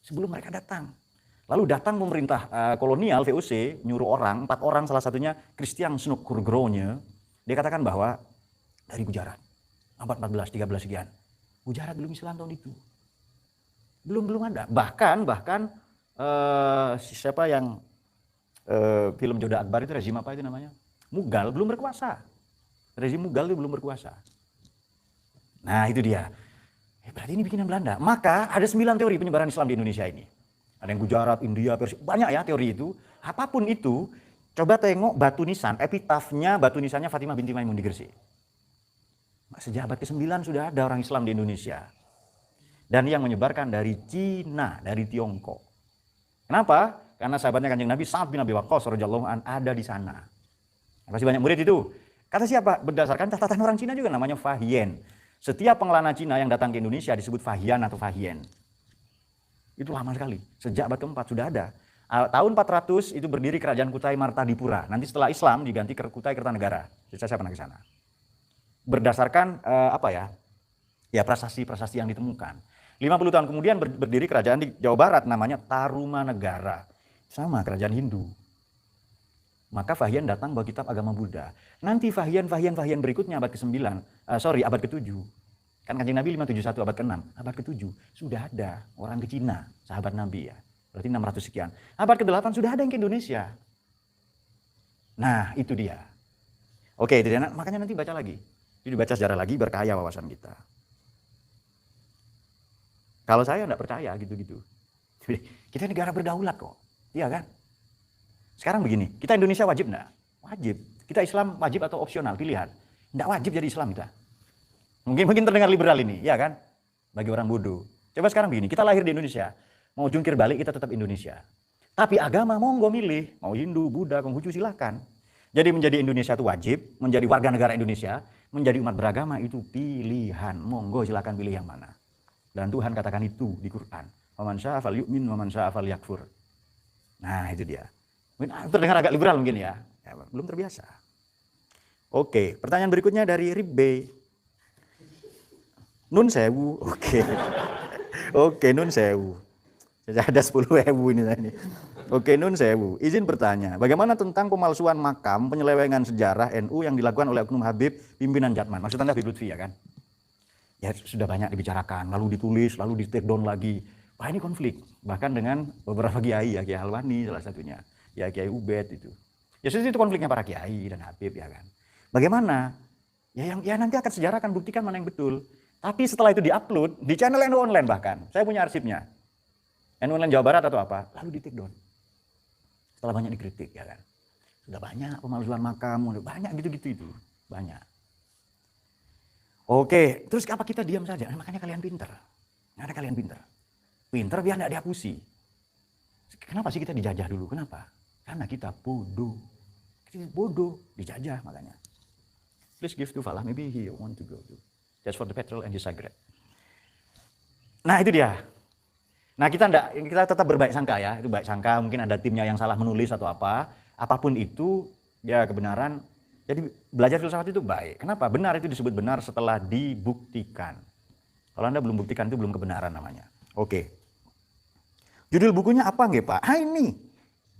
Sebelum mereka datang. Lalu datang pemerintah kolonial VOC nyuruh 4 orang salah satunya Christian Snukurgronya. Dia katakan bahwa dari Gujarat abad 14, 13 sekian. Gujarat belum Islam tahun itu. Belum ada. Bahkan siapa yang film Joda Akbar itu rezim apa itu namanya? Mughal belum berkuasa. Rezim Mughal itu belum berkuasa. Nah, itu dia. Berarti ini bikinan Belanda. Maka ada 9 teori penyebaran Islam di Indonesia ini. Ada yang Gujarat, India, Persia, banyak ya teori itu. Apapun itu, coba tengok batu nisan, epitafnya, batu nisannya Fatimah binti Maimun di Gresik. Sejak abad ke-9 sudah ada orang Islam di Indonesia. Dan yang menyebarkan dari Cina, dari Tiongkok. Kenapa? Karena sahabatnya Kanjeng Nabi Sa'ad bin Abi Waqqas radhiyallahu an ada di sana. Masih banyak murid itu. Kata siapa? Berdasarkan catatan orang Cina juga namanya Fahien. Setiap pengelana Cina yang datang ke Indonesia disebut Fahian atau Fahien. Itu lama sekali. Sejak abad ke-4 sudah ada. Tahun 400 itu berdiri kerajaan Kutai Martadipura. Nanti setelah Islam diganti ke Kutai Kertanegara. Saya pernah ke sana. Berdasarkan ya prasasti-prasasti yang ditemukan. 50 tahun kemudian berdiri kerajaan di Jawa Barat namanya Tarumanegara. Sama kerajaan Hindu. Maka Fahian datang bawa kitab agama Buddha. Nanti Fahian berikutnya abad ke-9, abad ke-7. Kan Kanjeng Nabi 571 abad ke-6, abad ke-7 sudah ada orang ke Cina, sahabat Nabi ya. Berarti 600 sekian. Abad ke-8 sudah ada yang ke Indonesia. Nah, itu dia. Oke, itu dia. Makanya nanti baca lagi. Jadi baca sejarah lagi berkaya wawasan kita. Kalau saya enggak percaya gitu-gitu. Kita negara berdaulat kok. Iya kan? Sekarang begini, kita Indonesia wajib enggak? Wajib. Kita Islam wajib atau opsional, pilihan. Enggak wajib jadi Islam kita. Mungkin terdengar liberal ini, ya kan? bagi orang bodoh. Coba sekarang begini, kita lahir di Indonesia, mau jungkir balik kita tetap Indonesia. Tapi agama monggo milih, mau Hindu, Buddha, Konghucu silahkan. Jadi menjadi Indonesia itu wajib, menjadi warga negara Indonesia, menjadi umat beragama itu pilihan. Monggo silahkan pilih yang mana. Dan Tuhan katakan itu di Quran. Waman syaa falyu'min waman syaa falyakfur. Nah itu dia. Mungkin terdengar agak liberal mungkin ya. Belum terbiasa. Oke, pertanyaan berikutnya dari Ribbe. Nun sewu, oke. Oke, nun sewu. Ada 10.000 ini. Oke, nun sewu. Izin bertanya, bagaimana tentang pemalsuan makam, penyelewengan sejarah NU yang dilakukan oleh Oknum Habib pimpinan Jatman? Maksud Anda Habib Lutfi ya kan? Ya sudah banyak dibicarakan, lalu ditulis, lalu di take down lagi. Wah ini konflik, bahkan dengan beberapa kiai, ya Kiai Halwani salah satunya, ya Kiai Ubed itu. Ya itu konfliknya para kiai dan Habib ya kan. Bagaimana? Ya nanti akan sejarah akan buktikan mana yang betul. Tapi setelah itu diupload di channel NU Online bahkan, saya punya arsipnya. NU Online Jawa Barat atau apa, lalu di take down. Setelah banyak dikritik ya kan. Sudah banyak pemalsuan makam, udah banyak gitu-gitu itu, banyak. Oke, terus apa kita diam saja? Nah, makanya kalian pinter. Ada kalian pinter. Pinter biar tidak dihapusi. Kenapa sih kita dijajah dulu? Kenapa? Karena kita bodoh. Kita bodoh, dijajah makanya. Please give to Falah, maybe he want to go to. Just for the petrol and the cigarette. Nah itu dia. Nah kita tetap berbaik sangka ya. Itu baik sangka, mungkin ada timnya yang salah menulis atau apa. Apapun itu, ya kebenaran. Jadi belajar filsafat itu baik. Kenapa? Benar itu disebut benar setelah dibuktikan. Kalau Anda belum buktikan itu belum kebenaran namanya. Oke. Judul bukunya apa nggih Pak? Ini.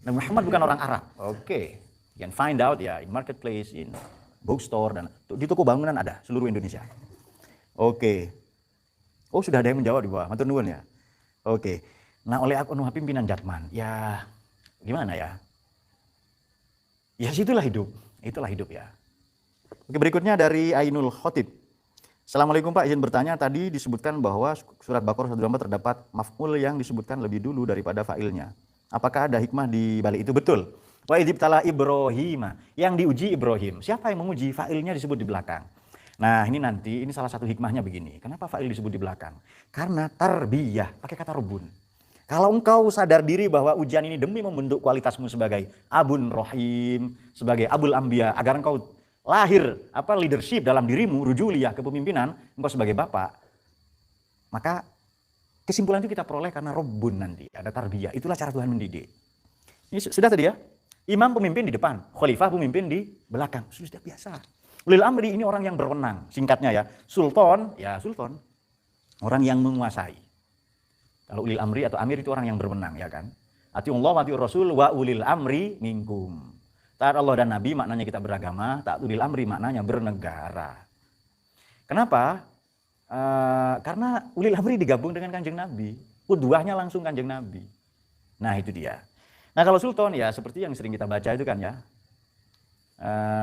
Nabi Muhammad bukan orang Arab. Oke. You can find out ya in marketplace, in bookstore, dan di toko bangunan ada seluruh Indonesia. Oke. Oh sudah ada yang menjawab di bawah. Matur nuwun ya. Oke. Nah oleh Oknum pimpinan Jatman. Ya gimana ya? Ya situlah hidup. Itulah hidup ya. Oke, berikutnya dari Ainul Khotib. Assalamualaikum Pak, izin bertanya, tadi disebutkan bahwa surat Baqarah 124 terdapat maf'ul yang disebutkan lebih dulu daripada fa'ilnya. Apakah ada hikmah di balik itu? Betul. Wa idzibtala Ibrahim, yang diuji Ibrahim. Siapa yang menguji? Fa'ilnya disebut di belakang. Nah ini nanti, ini salah satu hikmahnya begini. Kenapa fa'il disebut di belakang? Karena tarbiyah, pakai kata robun. Kalau engkau sadar diri bahwa ujian ini demi membentuk kualitasmu sebagai abun rohim, sebagai abul ambia, agar engkau lahir leadership dalam dirimu, rujuliyah kepemimpinan, engkau sebagai bapak, maka kesimpulan itu kita peroleh karena robun nanti, ada tarbiyah. Itulah cara Tuhan mendidik. Ini sudah tadi ya, imam pemimpin di depan, khalifah pemimpin di belakang, sudah biasa. Ulil amri ini orang yang berwenang, singkatnya ya, sultan, orang yang menguasai. Kalau ulil amri atau amir itu orang yang berwenang ya kan. Atiullah wa atiur rasul wa ulil amri minkum. Taat Allah dan Nabi maknanya kita beragama, taat ulil amri maknanya bernegara. Kenapa? Karena ulil amri digabung dengan Kanjeng Nabi. Qudwahnya langsung Kanjeng Nabi. Nah itu dia. Nah kalau sultan ya seperti yang sering kita baca itu kan ya.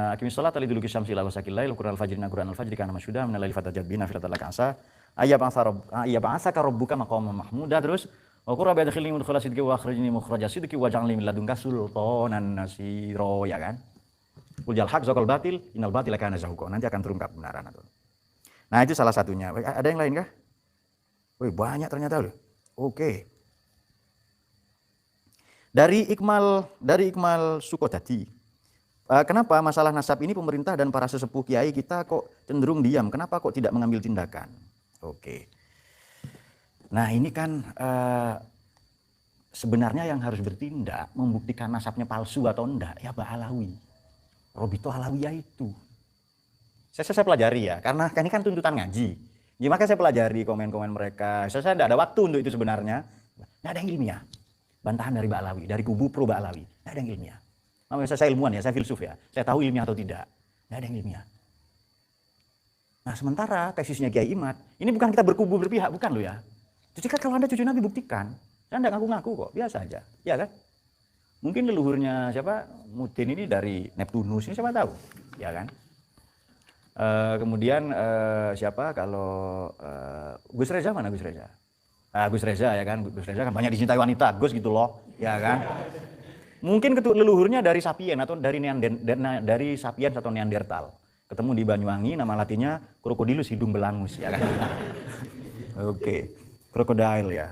Aqimis sholata liduluki syamsi ila ghasaqil lail qur'anal fajri qur'anal fajri kana masyhuda minal laili fatajabina filatal kansa. Ayyab'asaka rabbuka maqaman mahmuda, terus wa qur rabbi adkhilni mudkhala sidqi wa akhrijni mukhraja sidqi waj'alni min ladunka sultanan nasira, ya kan. Qul jal haq zaqal batil innal batila kana zahuqa. Nanti akan terungkap kebenaran itu. Nah, itu salah satunya. Ada yang lain kah? Wih, banyak ternyata loh. Oke. Dari Iqmal Sukodadi. Kenapa masalah nasab ini pemerintah dan para sesepuh kiai kita kok cenderung diam? Kenapa kok tidak mengambil tindakan? Oke. Nah ini kan sebenarnya yang harus bertindak membuktikan nasabnya palsu atau enggak ya Mbak Alawi, Robito Alawiyah itu. Saya pelajari ya, karena ini kan tuntutan ngaji. Ya, makanya saya pelajari komen-komen mereka. Saya tidak ada waktu untuk itu sebenarnya. Tidak ada yang ilmiah. Bantahan dari Mbak Alawi, dari kubu pro Mbak Alawi. Tidak ada yang ilmiah. Namanya saya ilmuwan ya, saya filsuf ya. Saya tahu ilmiah atau tidak. Tidak ada yang ilmiah. Nah sementara tesisnya Kiai Imad, ini bukan kita berkubu berpihak, bukan loh ya. Jadi kan kalau Anda cucu Nabi buktikan, saya tidak ngaku-ngaku kok, biasa aja, ya kan. Mungkin leluhurnya siapa, Mudin ini dari Neptunus, ini siapa tahu, ya kan. Kemudian siapa kalau Gus Reza, mana Gus Reza? Gus Reza ya kan, Gus Reza kan banyak dicintai wanita, Gus gitu loh, ya kan. Mungkin leluhurnya dari Sapien atau dari Sapiens atau Neandertal. Ketemu di Banyuwangi, nama latinnya Crocodilus hidung belangus, ya kan. Oke, krokodil ya.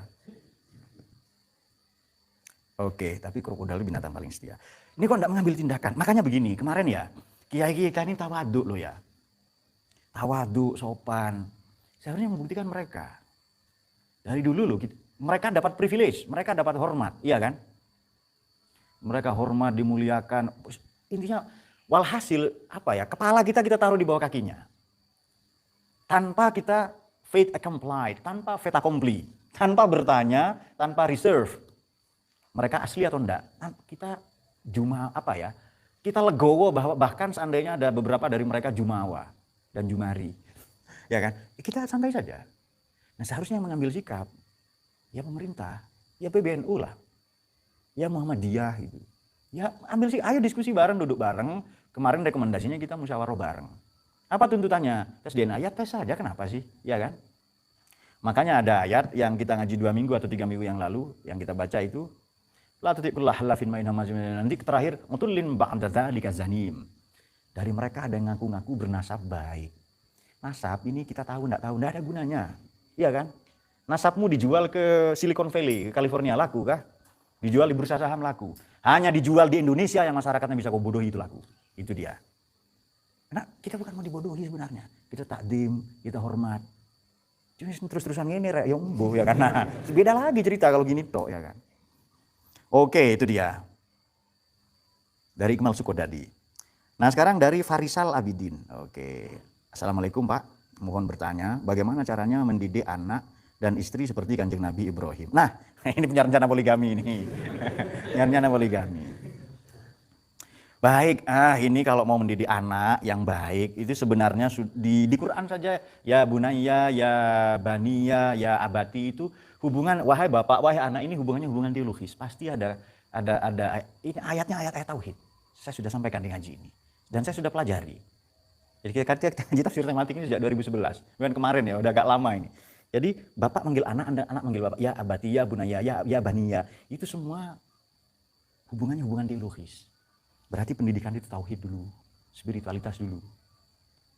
Oke, tapi krokodil itu binatang paling setia. Ini kok enggak mengambil tindakan? Makanya begini, kemarin ya, kiai-kiai kita ini tawaduk loh ya. Tawaduk, sopan. Seharusnya membuktikan mereka. Dari dulu loh, mereka dapat privilege, mereka dapat hormat, iya kan? Mereka hormat, dimuliakan. Intinya, walhasil apa ya, kepala kita taruh di bawah kakinya. Tanpa kita fait accompli, tanpa fait accompli, tanpa bertanya, tanpa reserve. Mereka asli atau enggak? Kita kita legowo bahwa bahkan seandainya ada beberapa dari mereka jumawa dan jumari. Ya kan? Kita santai saja. Nah, seharusnya yang mengambil sikap ya pemerintah, ya PBNU lah. Ya Muhammadiyah gitu. Ya ambil sih, ayo diskusi bareng, duduk bareng. Kemarin rekomendasinya kita musyawarah bareng. Apa tuntutannya? Tes DNA, ya tes saja, kenapa sih? Ya kan? Makanya ada ayat yang kita ngaji 2 minggu atau 3 minggu yang lalu, yang kita baca itu, la tutiqullah halafin ma'inam nanti terakhir, mutullin ba'da dzalika zanim. Dari mereka ada yang ngaku-ngaku bernasab baik. Nasab ini kita tahu enggak ada gunanya. Iya kan? Nasabmu dijual ke Silicon Valley, ke California, laku kah? Dijual di bursa saham, laku. Hanya dijual di Indonesia yang masyarakatnya bisa kau bodohi, itu laku. Itu dia. Karena kita bukan mau dibodohi sebenarnya. Kita takdim, kita hormat. Cuma terus-terusan ini ya umbuh ya kan. Nah, beda lagi cerita kalau gini toh ya kan. Oke, itu dia. Dari Iqmal Sukodadi. Nah, sekarang dari Farisal Abidin. Oke. Assalamualaikum Pak. Mohon bertanya, bagaimana caranya mendidik anak dan istri seperti Kanjeng Nabi Ibrahim? Nah, ini punya rencana poligami ini. Rencana poligami. Baik, ini kalau mau mendidik anak yang baik itu sebenarnya di Quran saja, ya bunayya, ya baniya, ya abati, itu hubungan wahai bapak, wahai anak, ini hubungannya hubungan teologis. Pasti ada ini ayatnya ayat tauhid. Saya sudah sampaikan di ngaji ini dan saya sudah pelajari. Jadi kita ngaji tafsir tematik ini sejak 2011. Bukan kemarin ya, udah agak lama ini. Jadi bapak manggil anak, anak manggil bapak, ya abati, ya bunayya, ya baniya. Itu semua hubungannya hubungan teologis. Berarti pendidikan itu tauhid dulu, spiritualitas dulu.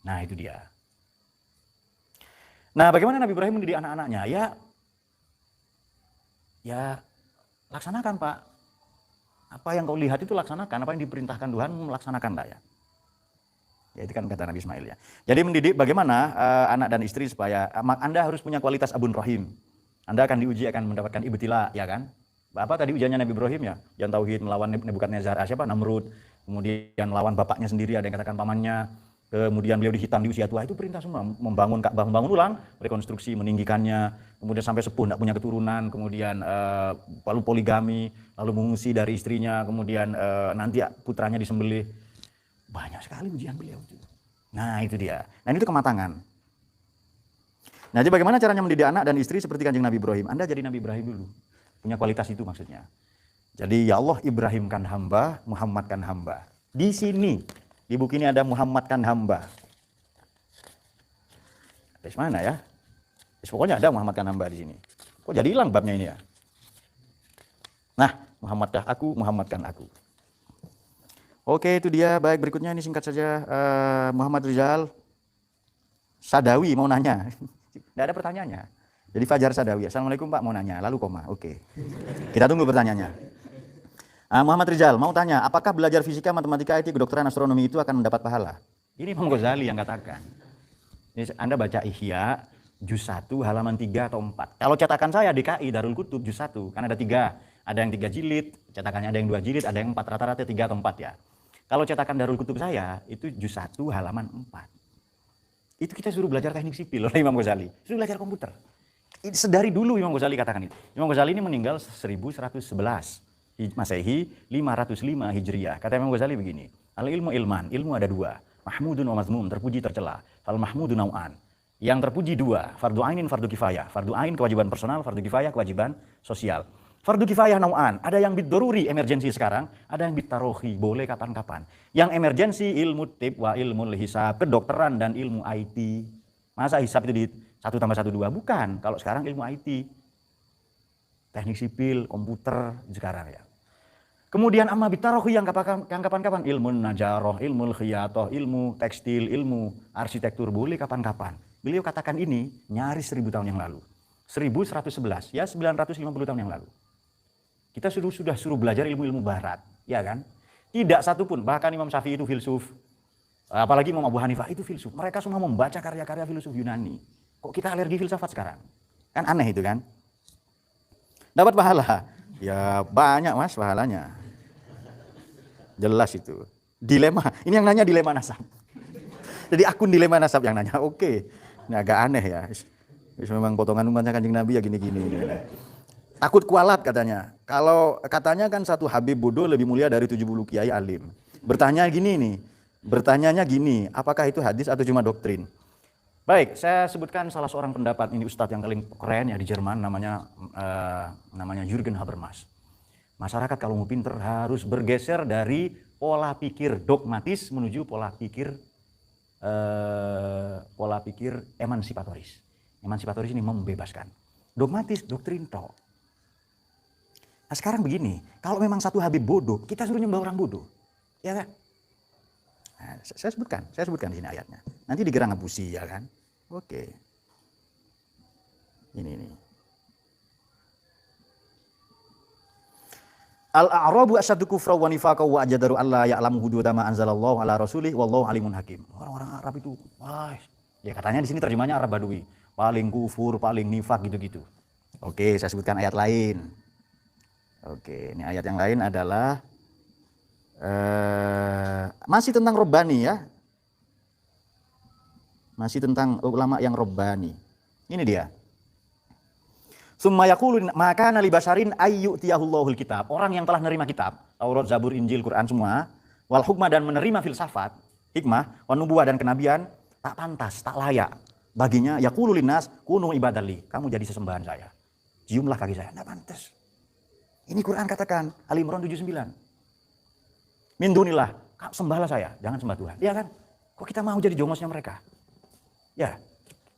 Nah, itu dia. Nah, bagaimana Nabi Ibrahim mendidik anak-anaknya? Ya laksanakan Pak. Apa yang kau lihat itu laksanakan, apa yang diperintahkan Tuhan melaksanakanlah ya. Ya itu kan kata Nabi Ismail ya. Jadi mendidik bagaimana anak dan istri supaya Anda harus punya kualitas abun rahim. Anda akan diuji, akan mendapatkan ibtila, ya kan? Apa tadi ujiannya Nabi Ibrahim ya? Yang tauhid, melawan Nebukadnezar, siapa? Namrud. Kemudian melawan bapaknya sendiri, ada yang katakan pamannya. Kemudian beliau dihitam di usia tua, itu perintah semua. Membangun Ka'bah, membangun ulang, rekonstruksi, meninggikannya. Kemudian sampai sepuh, tidak punya keturunan. Kemudian lalu poligami, lalu mengungsi dari istrinya. Kemudian nanti putranya disembelih. Banyak sekali ujian beliau itu. Nah itu dia. Nah itu kematangan. Nah jadi bagaimana caranya mendidik anak dan istri seperti Kanjeng Nabi Ibrahim? Anda jadi Nabi Ibrahim dulu. Punya kualitas itu maksudnya. Jadi ya Allah Ibrahimkan hamba, Muhammadkan hamba. Di sini, di buku ini ada Muhammadkan hamba. Di mana ya? Pokoknya ada Muhammadkan hamba di sini. Kok jadi hilang babnya ini ya? Nah, Muhammadkah aku, Muhammadkan aku. Oke, itu dia. Baik, berikutnya ini singkat saja. Muhammad Rizal Sadawi mau nanya. Tidak ada pertanyaannya. Jadi Fajar Sadawi, Assalamualaikum Pak, mau nanya, lalu koma. Oke. Kita tunggu pertanyaannya. Muhammad Rizal mau tanya, apakah belajar fisika, matematika, IT, kedokteran, astronomi itu akan mendapat pahala? Ini Imam Ghazali yang katakan. Ini Anda baca Ihya, juz 1, halaman 3 atau 4. Kalau cetakan saya DKI, Darul Kutub, juz 1, kan ada 3. Ada yang 3 jilid, cetakannya ada yang 2 jilid, ada yang 4, rata-rata 3 atau 4 ya. Kalau cetakan Darul Kutub saya, itu juz 1, halaman 4. Itu kita suruh belajar teknik sipil oleh Imam Ghazali. Suruh belajar komputer. Sedari dulu Imam Ghazali katakan itu. Imam Ghazali ini meninggal 1111 Masehi, 505 Hijriah. Kata Imam Ghazali begini, al ilmu ilman, ilmu ada 2, mahmudun wa mazmum, terpuji tercela. Fal mahmudun nau'an. Yang terpuji 2, fardu ainin, fardu kifayah. Fardu ain kewajiban personal, fardu kifayah kewajiban sosial. Fardu kifayah nau'an, ada yang bid-doruri, emergensi sekarang, ada yang bid-tarohi, boleh kapan-kapan. Yang emergensi ilmu tib wa ilmu hisab, kedokteran dan ilmu IT. Masa hisab itu di 1 tambah 1 2? Bukan. Kalau sekarang ilmu IT. Teknik sipil, komputer sekarang ya. Kemudian amma bitarohi yang kapan-kapan, ilmu najaroh, ilmu khiyatoh, ilmu tekstil, ilmu arsitektur, boleh kapan-kapan. Beliau katakan ini nyaris 1000 tahun yang lalu. 1111, ya 950 tahun yang lalu. Kita sudah suruh belajar ilmu-ilmu barat, ya kan? Tidak satupun, bahkan Imam Syafi'i itu filsuf, apalagi Imam Abu Hanifah itu filsuf. Mereka semua membaca karya-karya filsuf Yunani. Kok kita alergi filsafat sekarang? Kan aneh itu kan? Dapat pahala? Ya banyak mas pahalanya. Jelas itu. Dilema, ini yang nanya dilema nasab. Jadi akun dilema nasab yang nanya, oke. Ini agak aneh ya. Memang potongan umatnya Kanjeng Nabi ya gini-gini. Takut kualat katanya. Kalau katanya kan satu Habib bodoh lebih mulia dari 70 kiai alim. Bertanyanya gini, apakah itu hadis atau cuma doktrin? Baik, saya sebutkan salah seorang pendapat, ini ustadz yang paling keren ya di Jerman, namanya Jürgen Habermas. Masyarakat kalau mau pinter harus bergeser dari pola pikir dogmatis menuju pola pikir emansipatoris. Emansipatoris ini membebaskan. Dogmatis, doktrin toh. Nah sekarang begini, kalau memang satu Habib bodoh, kita suruh nyembah orang bodoh, ya kan? Nah, saya sebutkan di sini ayatnya. Nanti dikira ngapusi, ya kan? Oke. Ini. Al-a'rabu asyaddu kufra wa nifaqa wa ajdaru alla ya'lamu hududa ma anzalallahu ala rasulih wallahu alimun hakim. Orang-orang Arab itu, wah, ya katanya di sini terjemahnya Arab Badui, paling kufur, paling nifak gitu-gitu. Oke, saya sebutkan ayat lain. Oke, ini ayat yang lain adalah masih tentang Rabbani ya. Masih tentang ulama yang Rabbani. Ini dia. Summa yaqulu maka nali basarin ayyutiyahullahul kitab. Orang yang telah menerima kitab, Taurat, Zabur, Injil, Quran semua, wal hukmah dan menerima filsafat, hikmah, wan nubuwah dan kenabian, tak pantas, tak layak baginya yaqulu linnas kunu ibadalli. Kamu jadi sesembahan saya. Ciumlah kaki saya. Enggak pantas. Ini Quran katakan, Ali Imran 79. Min dunillah, sembahlah saya, jangan sembah Tuhan. Ya kan? Kok kita mau jadi jongosnya mereka? Ya,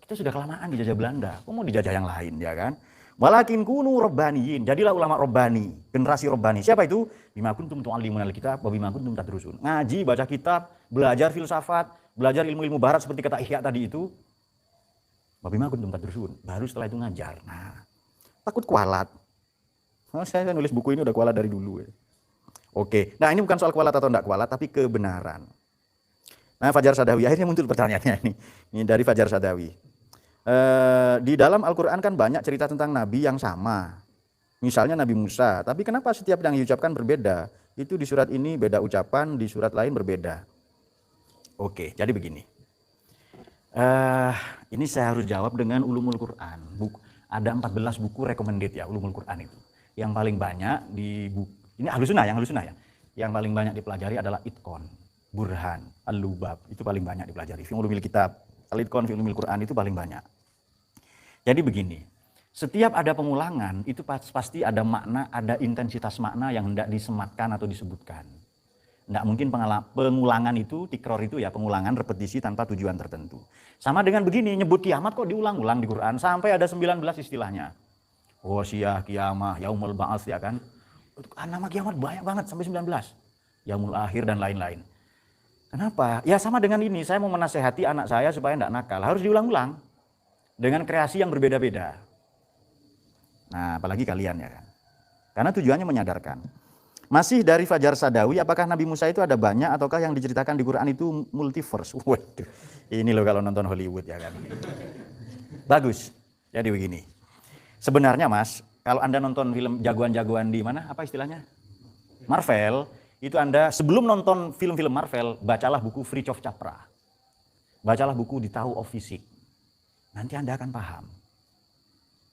kita sudah kelamaan dijajah Belanda. Kok mau dijajah yang lain, ya kan? Walakin kunu rabbaniyin, jadilah ulama rabbani, generasi rabbani. Siapa itu? Bima kuntum tu'allimunal kitab wa bima kuntum tadrusun. Ngaji, baca kitab, belajar filsafat, belajar ilmu-ilmu barat seperti kata Ihya tadi itu. Wa bima kuntum tadrusun. Baru setelah itu ngajar. Nah, takut kualat. Oh, saya nulis buku ini udah kualat dari dulu ya. Oke, nah ini bukan soal kualat atau enggak kualat, tapi kebenaran. Nah Fajar Sadawi, akhirnya muncul pertanyaannya ini. Ini dari Fajar Sadawi. Di dalam Al-Quran kan banyak cerita tentang Nabi yang sama. Misalnya Nabi Musa, tapi kenapa setiap yang diucapkan berbeda? Itu di surat ini beda ucapan, di surat lain berbeda. Oke, jadi begini. Ini saya harus jawab dengan Ulumul Quran. Ada 14 buku recommended ya, Ulumul Quran itu. Yang paling banyak di buku, ini Ahlus Sunnah ya. Yang paling banyak dipelajari adalah Itqon, Burhan, Al-Lubab, itu paling banyak dipelajari. Fi Ulumil Kitab, Al-Itqon fi Ulumil Quran itu paling banyak. Jadi begini, setiap ada pengulangan itu pasti ada makna, ada intensitas makna yang hendak disematkan atau disebutkan. Nggak mungkin pengulangan itu, tikror itu ya, pengulangan repetisi tanpa tujuan tertentu. Sama dengan begini, nyebut kiamat kok diulang-ulang di Quran, sampai ada 19 istilahnya. Wasyiyah, kiamah, yaumul ba'ats ya kan. Nama kiamat banyak banget sampai 19. Yaumul akhir dan lain-lain. Kenapa? Ya sama dengan ini, saya mau menasehati anak saya supaya tidak nakal. Harus diulang-ulang. Dengan kreasi yang berbeda-beda. Nah apalagi kalian ya kan. Karena tujuannya menyadarkan. Masih dari Fajar Sadawi, apakah Nabi Musa itu ada banyak ataukah yang diceritakan di Quran itu multiverse? Waduh, ini loh kalau nonton Hollywood ya kan. Bagus. Jadi begini. Sebenarnya Mas, kalau Anda nonton film jagoan-jagoan di mana? Apa istilahnya? Marvel, itu Anda sebelum nonton film-film Marvel, bacalah buku Fritjof Capra. Bacalah buku The Tao of Physics. Nanti Anda akan paham.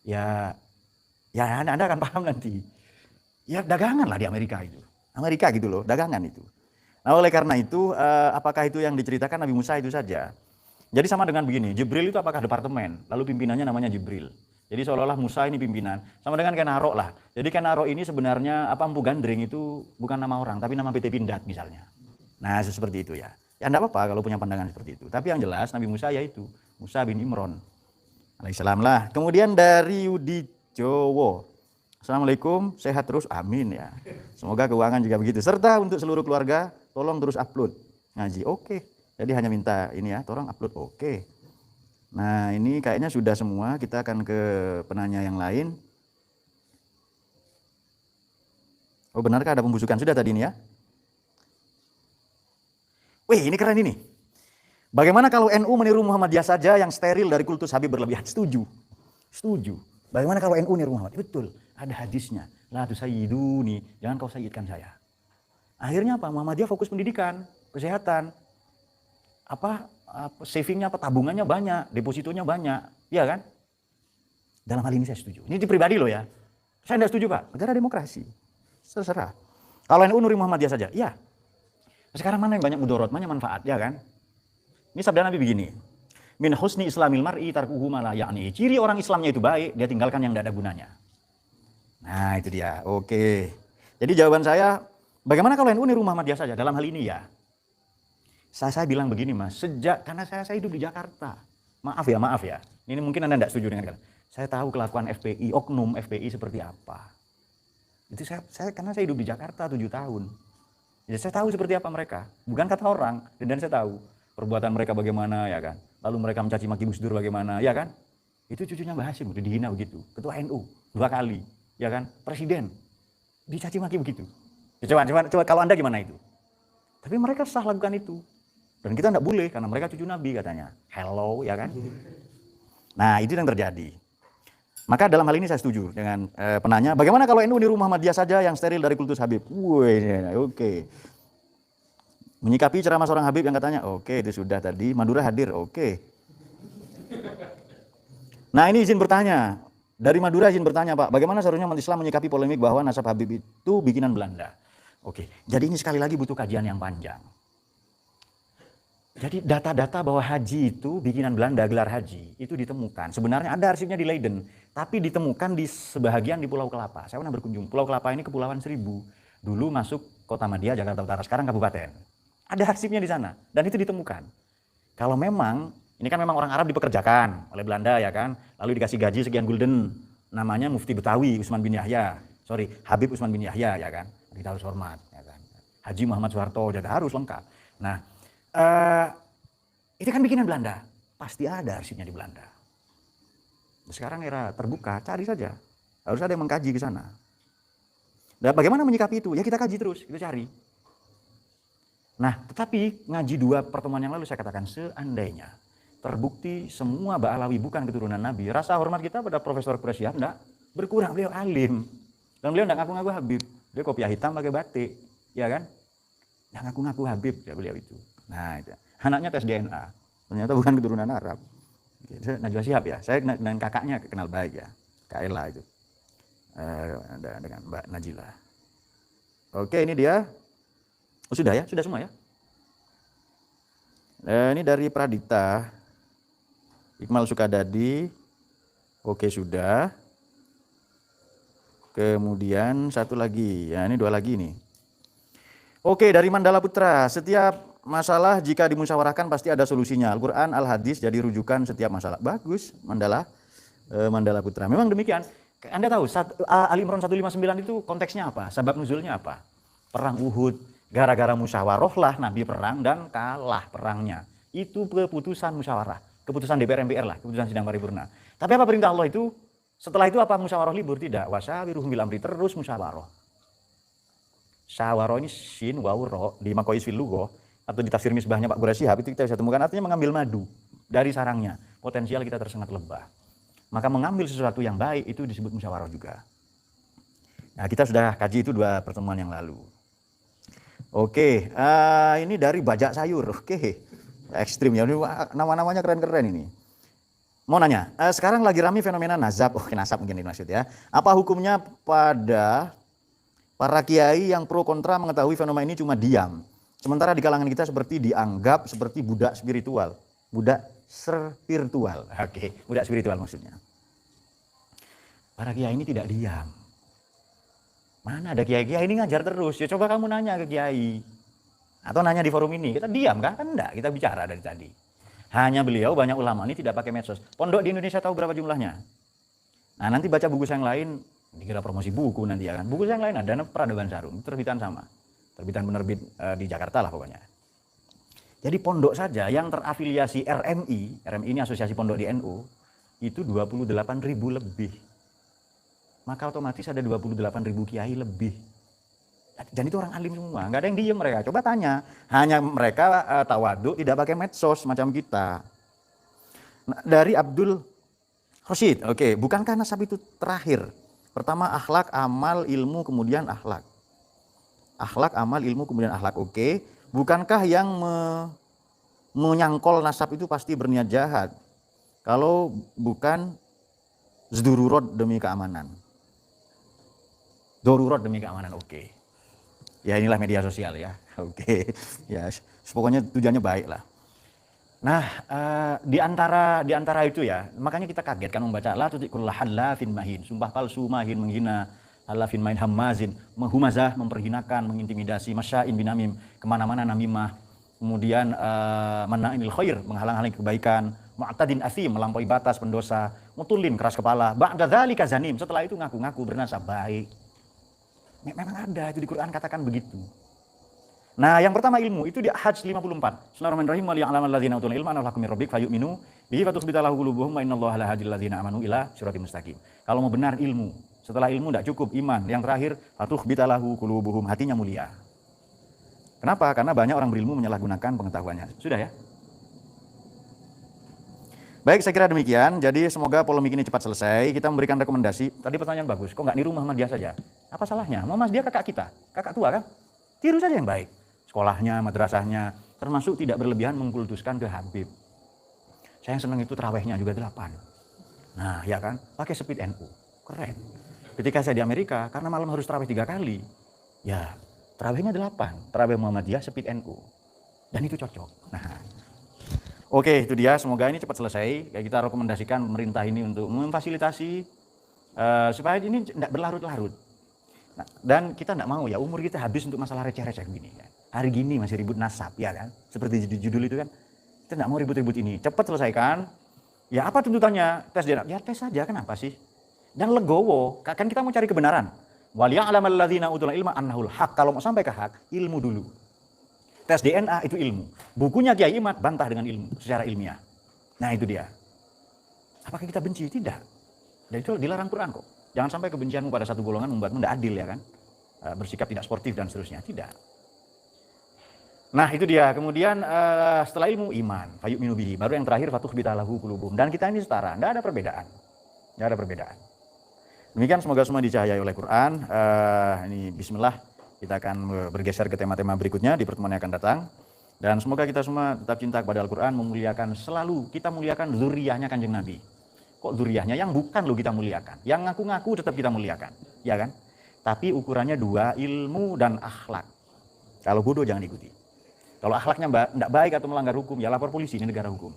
Ya Anda akan paham nanti. Ya dagangan lah di Amerika itu. Amerika gitu loh, dagangan itu. Nah oleh karena itu, apakah itu yang diceritakan Nabi Musa itu saja? Jadi sama dengan begini, Jibril itu apakah departemen? Lalu pimpinannya namanya Jibril. Jadi seolah-olah Musa ini pimpinan. Sama dengan Kenaro lah. Jadi Kenaro ini sebenarnya Empu Gandring itu bukan nama orang, tapi nama PT Pindad misalnya. Nah seperti itu ya. Ya enggak apa-apa kalau punya pandangan seperti itu. Tapi yang jelas Nabi Musa yaitu Musa bin Imran alaihissalam lah. Kemudian dari Yudi Jowo. Assalamualaikum, sehat terus, amin ya. Semoga keuangan juga begitu. Serta untuk seluruh keluarga, tolong terus upload ngaji. Oke. Jadi hanya minta ini ya, tolong upload. Oke. Nah, ini kayaknya sudah semua. Kita akan ke penanya yang lain. Oh, benarkah ada pembusukan? Sudah tadi ini ya. Wih, ini keren ini. Bagaimana kalau NU meniru Muhammadiyah saja yang steril dari kultus Habib berlebihan? Setuju. Setuju. Bagaimana kalau NU niru Muhammad? Betul. Ada hadisnya. La tusayyiduni, jangan kau sayyidkan saya. Akhirnya apa? Muhammadiyah fokus pendidikan, kesehatan. Savingnya tabungannya banyak, depositonya banyak. Iya kan? Dalam hal ini saya setuju. Ini di pribadi loh ya. Saya tidak setuju, Pak. Negara demokrasi. Terserah. Kalau NU nuri Muhammadiyah saja, ya. Sekarang mana yang banyak mudorot, mana yang manfaat, ya kan? Ini sabda Nabi begini. Min husni islamil mar'i tarkuhu ma la ya'ni. Ciri orang Islamnya itu baik, dia tinggalkan yang tidak ada gunanya. Nah, itu dia. Oke. Jadi jawaban saya, bagaimana kalau NU niru Muhammadiyah saja dalam hal ini ya? Saya bilang begini, Mas, karena saya hidup di Jakarta. Maaf ya. Ini mungkin Anda tidak setuju dengan kata. Saya tahu kelakuan FPI, oknum FPI seperti apa. Itu karena saya hidup di Jakarta 7 tahun. Ya, saya tahu seperti apa mereka. Bukan kata orang, dan saya tahu perbuatan mereka bagaimana, ya kan. Lalu mereka mencaci maki Gus Dur bagaimana, ya kan. Itu cucunya Mbah Hasyim udah dihina begitu. Ketua NU 2 kali, ya kan. Presiden dicaci maki begitu. Ya, coba kalau Anda gimana itu? Tapi mereka sah lakukan itu. Dan kita tidak boleh karena mereka cucu Nabi katanya. Hello, ya kan. Nah, itu yang terjadi. Maka dalam hal ini saya setuju dengan penanya, bagaimana kalau NU niru Muhammadiyah saja yang steril dari kultus Habib? Oke. Menyikapi ceramah seorang Habib yang katanya, oke, itu sudah tadi, Madura hadir, oke. Nah, ini izin bertanya. Dari Madura izin bertanya, Pak, bagaimana seharusnya umat Islam menyikapi polemik bahwa nasab Habib itu bikinan Belanda? Oke, jadi ini sekali lagi butuh kajian yang panjang. Jadi data-data bahwa haji itu bikinan Belanda, gelar haji, itu ditemukan. Sebenarnya ada arsipnya di Leiden, tapi ditemukan di sebahagian di Pulau Kelapa. Saya pernah berkunjung. Pulau Kelapa ini Kepulauan Seribu. Dulu masuk Kota Madia, Jakarta Utara, sekarang kabupaten. Ada arsipnya di sana, dan itu ditemukan. Kalau memang, ini kan memang orang Arab dipekerjakan oleh Belanda, ya kan. Lalu dikasih gaji sekian gulden, namanya Mufti Betawi Usman bin Yahya. Habib Usman bin Yahya, ya kan. Kita harus hormat, ya kan. Haji Muhammad Soeharto, jadi harus lengkap. Nah, itu kan bikinan Belanda, pasti ada arsipnya di Belanda. Sekarang era terbuka, cari saja. Harus ada yang mengkaji ke sana. Dan bagaimana menyikapi itu? Ya kita kaji terus, kita cari. Nah, tetapi ngaji 2 pertemuan yang lalu saya katakan, seandainya terbukti semua Ba'alawi bukan keturunan Nabi, rasa hormat kita pada Profesor Quraish Shihab enggak berkurang. Beliau alim. Dan beliau enggak ngaku-ngaku Habib. Dia kopiah hitam pakai batik, ya kan? Enggak ngaku-ngaku Habib ya beliau itu. Nah, itu. Anaknya tes DNA, ternyata bukan keturunan Arab. Najwa Shihab ya, saya dengan kakaknya kenal baik ya, Kak Ella itu, dengan Mbak Najila. Oke, ini dia. Oh, sudah ya, sudah semua ya. Ini dari Pradita, Iqmal Sukadadi. Oke, sudah. Kemudian satu lagi, ya ini 2 lagi nih. Oke, dari Mandala Putra, setiap masalah jika dimusyawarahkan pasti ada solusinya. Al-Quran, Al-Hadis jadi rujukan setiap masalah. Bagus, Mandala Putra. Memang demikian. Anda tahu, Ali Imran 159 itu konteksnya apa? Sebab nuzulnya apa? Perang Uhud. Gara-gara musyawarah lah Nabi perang dan kalah perangnya. Itu keputusan musyawarah. Keputusan DPR MPR lah, keputusan sidang paripurna. Tapi apa perintah Allah itu? Setelah itu apa musyawarah libur? Tidak. Wasyawiruhum bil amri, terus musyawarah. Syawarah ini sin waw ro di Maqais fil lughah atau di tafsir misbahnya Pak Quraish Shihab itu kita bisa temukan artinya mengambil madu dari sarangnya. Potensial kita tersengat lebah. Maka mengambil sesuatu yang baik itu disebut musyawarah juga. Nah, kita sudah kaji itu 2 pertemuan yang lalu. Oke, ini dari Bajak Sayur. Oke, ekstrim ya. Nama-namanya keren-keren ini. Mau nanya, sekarang lagi ramai fenomena nazab. Nasab mungkin dimaksud ya. Apa hukumnya pada para kiai yang pro kontra mengetahui fenomena ini cuma diam? Sementara di kalangan kita seperti dianggap seperti budak spiritual. Budak spiritual. Oke, budak spiritual maksudnya. Para kiai ini tidak diam. Mana ada kiai-kiai ini ngajar terus. Ya coba kamu nanya ke kiai. Atau nanya di forum ini. Kita diam kan? Kan enggak, kita bicara dari tadi. Hanya beliau, banyak ulama ini tidak pakai medsos. Pondok di Indonesia tahu berapa jumlahnya? Nah, nanti baca buku saya yang lain. Dikira promosi buku nanti ya kan. Buku saya yang lain ada Peradaban Sarung. Terbitan sama. Terbitan penerbit di Jakarta lah pokoknya. Jadi pondok saja yang terafiliasi RMI ini Asosiasi Pondok di NU, itu 28.000 lebih. Maka otomatis ada 28.000 kiai lebih. Dan itu orang alim semua, nggak ada yang diem mereka. Coba tanya, hanya mereka tawaduk, tidak pakai medsos macam kita. Nah, dari Abdul Rashid, oke, bukankah nasab itu terakhir? Pertama akhlak, amal, ilmu, kemudian akhlak. Akhlak, amal, ilmu, kemudian akhlak, oke. Bukankah yang menyangkol nasab itu pasti berniat jahat? Kalau bukan zdururat demi keamanan. Darurat demi keamanan, oke. Ya inilah media sosial ya, oke. Ya pokoknya tujuannya baik lah. Nah, di antara itu ya, makanya kita kaget kan membaca la tutiqul halafin mahin, sumpah palsu mahin menghina, halafin mahin hamazin, menghumazah, memperhinakan, mengintimidasi, masya'in binamim, kemana-mana namimah, kemudian mana'inil khair, menghalang-halangi kebaikan, mu'tadin athim, melampaui batas, pendosa, mutulin, keras kepala, ba'da dzalika zanim, setelah itu ngaku-ngaku bernasab baik. Memang ada itu di Quran katakan begitu. Nah, yang pertama ilmu itu di Hajj 54. Bismillahirrahmanirrahim. Wal ya'lamal ladzina utul ilma annahu haqqun mir rabbik fayu'minu bihi fatukhbita lahu qulubuhum wa innallaha la hadil ladzina amanu ila siratal mustaqim. Kalau mau benar ilmu, setelah ilmu tidak cukup iman. Yang terakhir fatukhbita lahu qulubuhum, hatinya mulia. Kenapa? Karena banyak orang berilmu menyalahgunakan pengetahuannya. Sudah ya? Baik, saya kira demikian. Jadi semoga polemik ini cepat selesai. Kita memberikan rekomendasi. Tadi pertanyaan bagus. Kok nggak niru Muhammadiyah saja? Apa salahnya? Muhammadiyah kakak kita, kakak tua kan? Tiru saja yang baik. Sekolahnya, madrasahnya, termasuk tidak berlebihan mengkultuskan ke Habib. Saya yang senang itu terawihnya juga 8. Nah, ya kan? Pakai speed NU. Keren. Ketika saya di Amerika, karena malam harus terawih 3 kali. Ya, terawihnya 8. Terawih Muhammadiyah, speed NU. Dan itu cocok. Nah, oke, itu dia. Semoga ini cepat selesai. Kita rekomendasikan pemerintah ini untuk memfasilitasi supaya ini tidak berlarut-larut. Nah, dan kita tidak mau ya umur kita habis untuk masalah receh-receh begini. Ya. Hari gini masih ribut nasab, ya kan? Seperti judul itu kan. Kita tidak mau ribut-ribut ini. Cepat selesaikan. Ya apa tuntutannya? Tes DNA. Ya tes saja, kenapa sih? Dan legowo. Kan kita mau cari kebenaran. Wal ya'lamal ladzina utul ilma annahul haq. Kalau mau sampai ke hak, ilmu dulu. Tes DNA itu ilmu. Bukunya Kiai Imad bantah dengan ilmu, secara ilmiah. Nah itu dia. Apakah kita benci? Tidak. Dan itu dilarang Quran kok. Jangan sampai kebencianmu pada satu golongan membuatmu tidak adil ya kan. Bersikap tidak sportif dan seterusnya. Tidak. Nah itu dia. Kemudian setelah ilmu iman. Fayu'minu bihi. Baru yang terakhir fatukhbita lahu qulubuhum. Dan kita ini setara. Tidak ada perbedaan. Tidak ada perbedaan. Demikian semoga semua dicahayai oleh Quran. Ini bismillah. Kita akan bergeser ke tema-tema berikutnya di pertemuan yang akan datang. Dan semoga kita semua tetap cinta kepada Al-Quran, memuliakan selalu. Kita muliakan zuriyahnya Kanjeng Nabi. Kok zuriyahnya? Yang bukan lo kita muliakan. Yang ngaku-ngaku tetap kita muliakan. Ya kan? Tapi ukurannya 2, ilmu dan akhlak. Kalau bodoh jangan ikuti. Kalau akhlaknya tidak baik atau melanggar hukum, ya lapor polisi, ini negara hukum.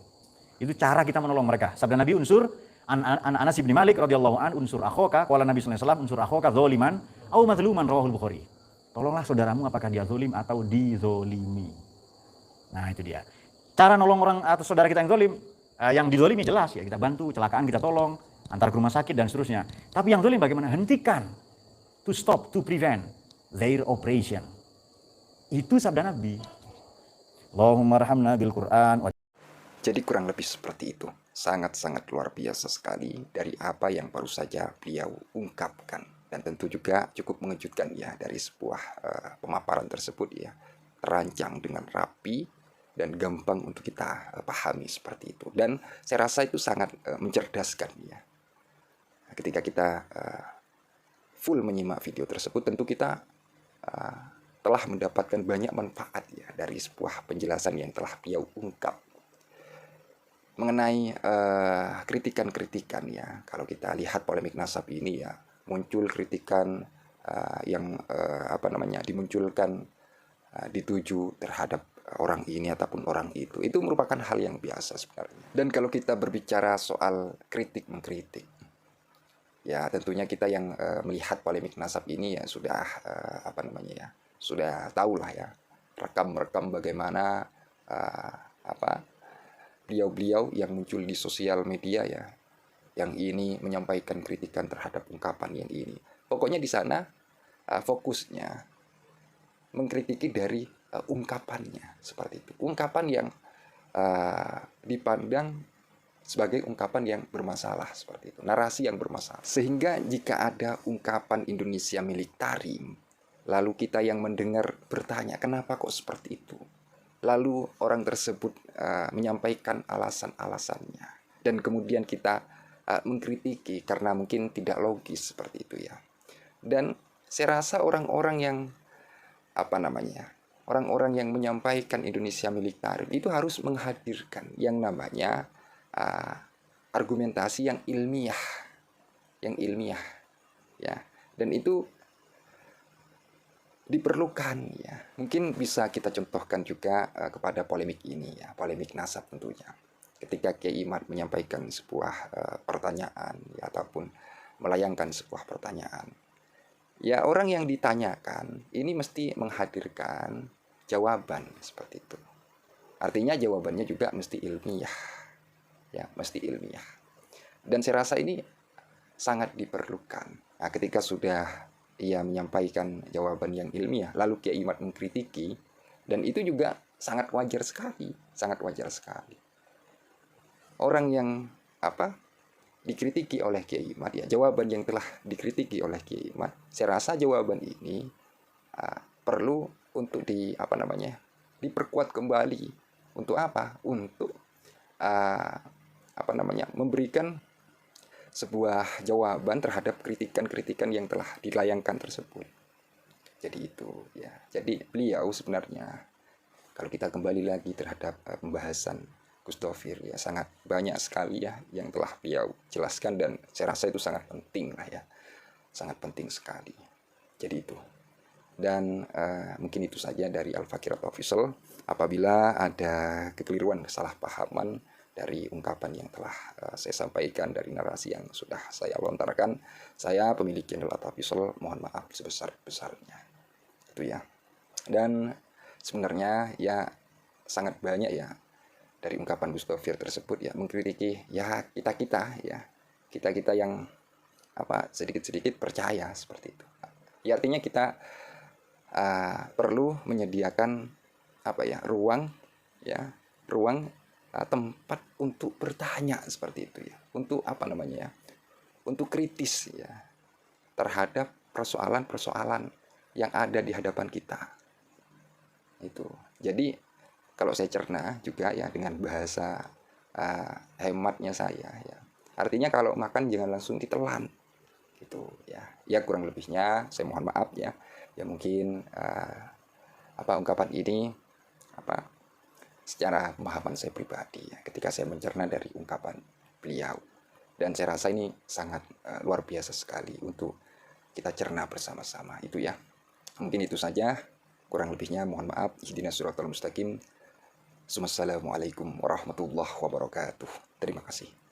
Itu cara kita menolong mereka. Sabda Nabi unsur, Anas bin Malik radhiyallahu an unsur akhoka, qala Nabi sallallahu alaihi wasallam unsur akhoka zaliman au mazluman rawahul Bukhari. Tolonglah saudaramu apakah dia zolim atau dizolimi. Nah itu dia. Cara nolong orang atau saudara kita yang zolim, yang dizolimi jelas ya kita bantu, kecelakaan kita tolong, antar ke rumah sakit dan seterusnya. Tapi yang zolim bagaimana? Hentikan. To stop, to prevent their operation. Itu sabda Nabi. Allahumma rahamna bil Quran. Jadi kurang lebih seperti itu. Sangat-sangat luar biasa sekali dari apa yang baru saja beliau ungkapkan. Dan tentu juga cukup mengejutkan ya dari sebuah pemaparan tersebut ya. Terancang dengan rapi dan gampang untuk kita pahami seperti itu. Dan saya rasa itu sangat mencerdaskan ya. Ketika kita full menyimak video tersebut, tentu kita telah mendapatkan banyak manfaat ya dari sebuah penjelasan yang telah beliau ungkap. Mengenai kritikan-kritikan ya. Kalau kita lihat polemik nasab ini ya, muncul kritikan yang dimunculkan dituju terhadap orang ini ataupun orang itu merupakan hal yang biasa sebenarnya. Dan kalau kita berbicara soal kritik mengkritik, ya tentunya kita yang melihat polemik nasab ini ya sudah sudah tahulah ya rekam bagaimana beliau-beliau yang muncul di sosial media ya, yang ini menyampaikan kritikan terhadap ungkapan yang ini. Pokoknya di sana fokusnya mengkritiki dari ungkapannya seperti itu. Ungkapan yang dipandang sebagai ungkapan yang bermasalah seperti itu, narasi yang bermasalah. Sehingga jika ada ungkapan Indonesia milik Tarim, lalu kita yang mendengar bertanya kenapa kok seperti itu, lalu orang tersebut menyampaikan alasan-alasannya, dan kemudian kita mengkritiki karena mungkin tidak logis seperti itu ya. Dan saya rasa orang-orang yang orang-orang yang menyampaikan Indonesia milik Tarim itu harus menghadirkan yang namanya argumentasi yang ilmiah ya, dan itu diperlukan ya. Mungkin bisa kita contohkan juga kepada polemik ini ya, polemik nasab tentunya. Ketika Kiai Imad menyampaikan sebuah pertanyaan ya, ataupun melayangkan sebuah pertanyaan, ya orang yang ditanyakan ini mesti menghadirkan jawaban seperti itu. Artinya jawabannya juga mesti ilmiah ya, mesti ilmiah. Dan saya rasa ini sangat diperlukan. Nah, ketika sudah ia menyampaikan jawaban yang ilmiah, lalu Kiai Imad mengkritiki, dan itu juga sangat wajar sekali, sangat wajar sekali. Orang yang dikritiki oleh Kiai Imad ya, jawaban yang telah dikritiki oleh Kiai Imad, saya rasa jawaban ini perlu untuk diperkuat kembali. Untuk apa? Untuk memberikan sebuah jawaban terhadap kritikan-kritikan yang telah dilayangkan tersebut. Jadi itu ya. Jadi beliau sebenarnya, kalau kita kembali lagi terhadap pembahasan Gus Dofir ya, sangat banyak sekali ya yang telah beliau jelaskan, dan saya rasa itu sangat penting lah ya, sangat penting sekali. Jadi itu. Dan mungkin itu saja dari Al-Fakirat Official. Apabila ada kekeliruan, kesalahpahaman dari ungkapan yang telah saya sampaikan, dari narasi yang sudah saya lontarkan, saya pemilik channel Official mohon maaf sebesar-besarnya. Itu ya. Dan sebenarnya ya sangat banyak ya dari ungkapan Gus Dofir tersebut ya, mengkritiki ya kita yang sedikit-sedikit percaya seperti itu. Ya, artinya kita perlu menyediakan ruang tempat untuk bertanya seperti itu ya, untuk untuk kritis ya terhadap persoalan-persoalan yang ada di hadapan kita itu. Jadi kalau saya cerna juga ya dengan bahasa hematnya saya ya, artinya kalau makan jangan langsung ditelan gitu ya. Ya kurang lebihnya saya mohon maaf ya. Ya mungkin ungkapan ini secara pemahaman saya pribadi ya, ketika saya mencerna dari ungkapan beliau, dan saya rasa ini sangat luar biasa sekali untuk kita cerna bersama-sama itu ya. Mungkin itu saja, kurang lebihnya mohon maaf. Ihdinas siratal mustaqim. Assalamualaikum warahmatullahi wabarakatuh. Terima kasih.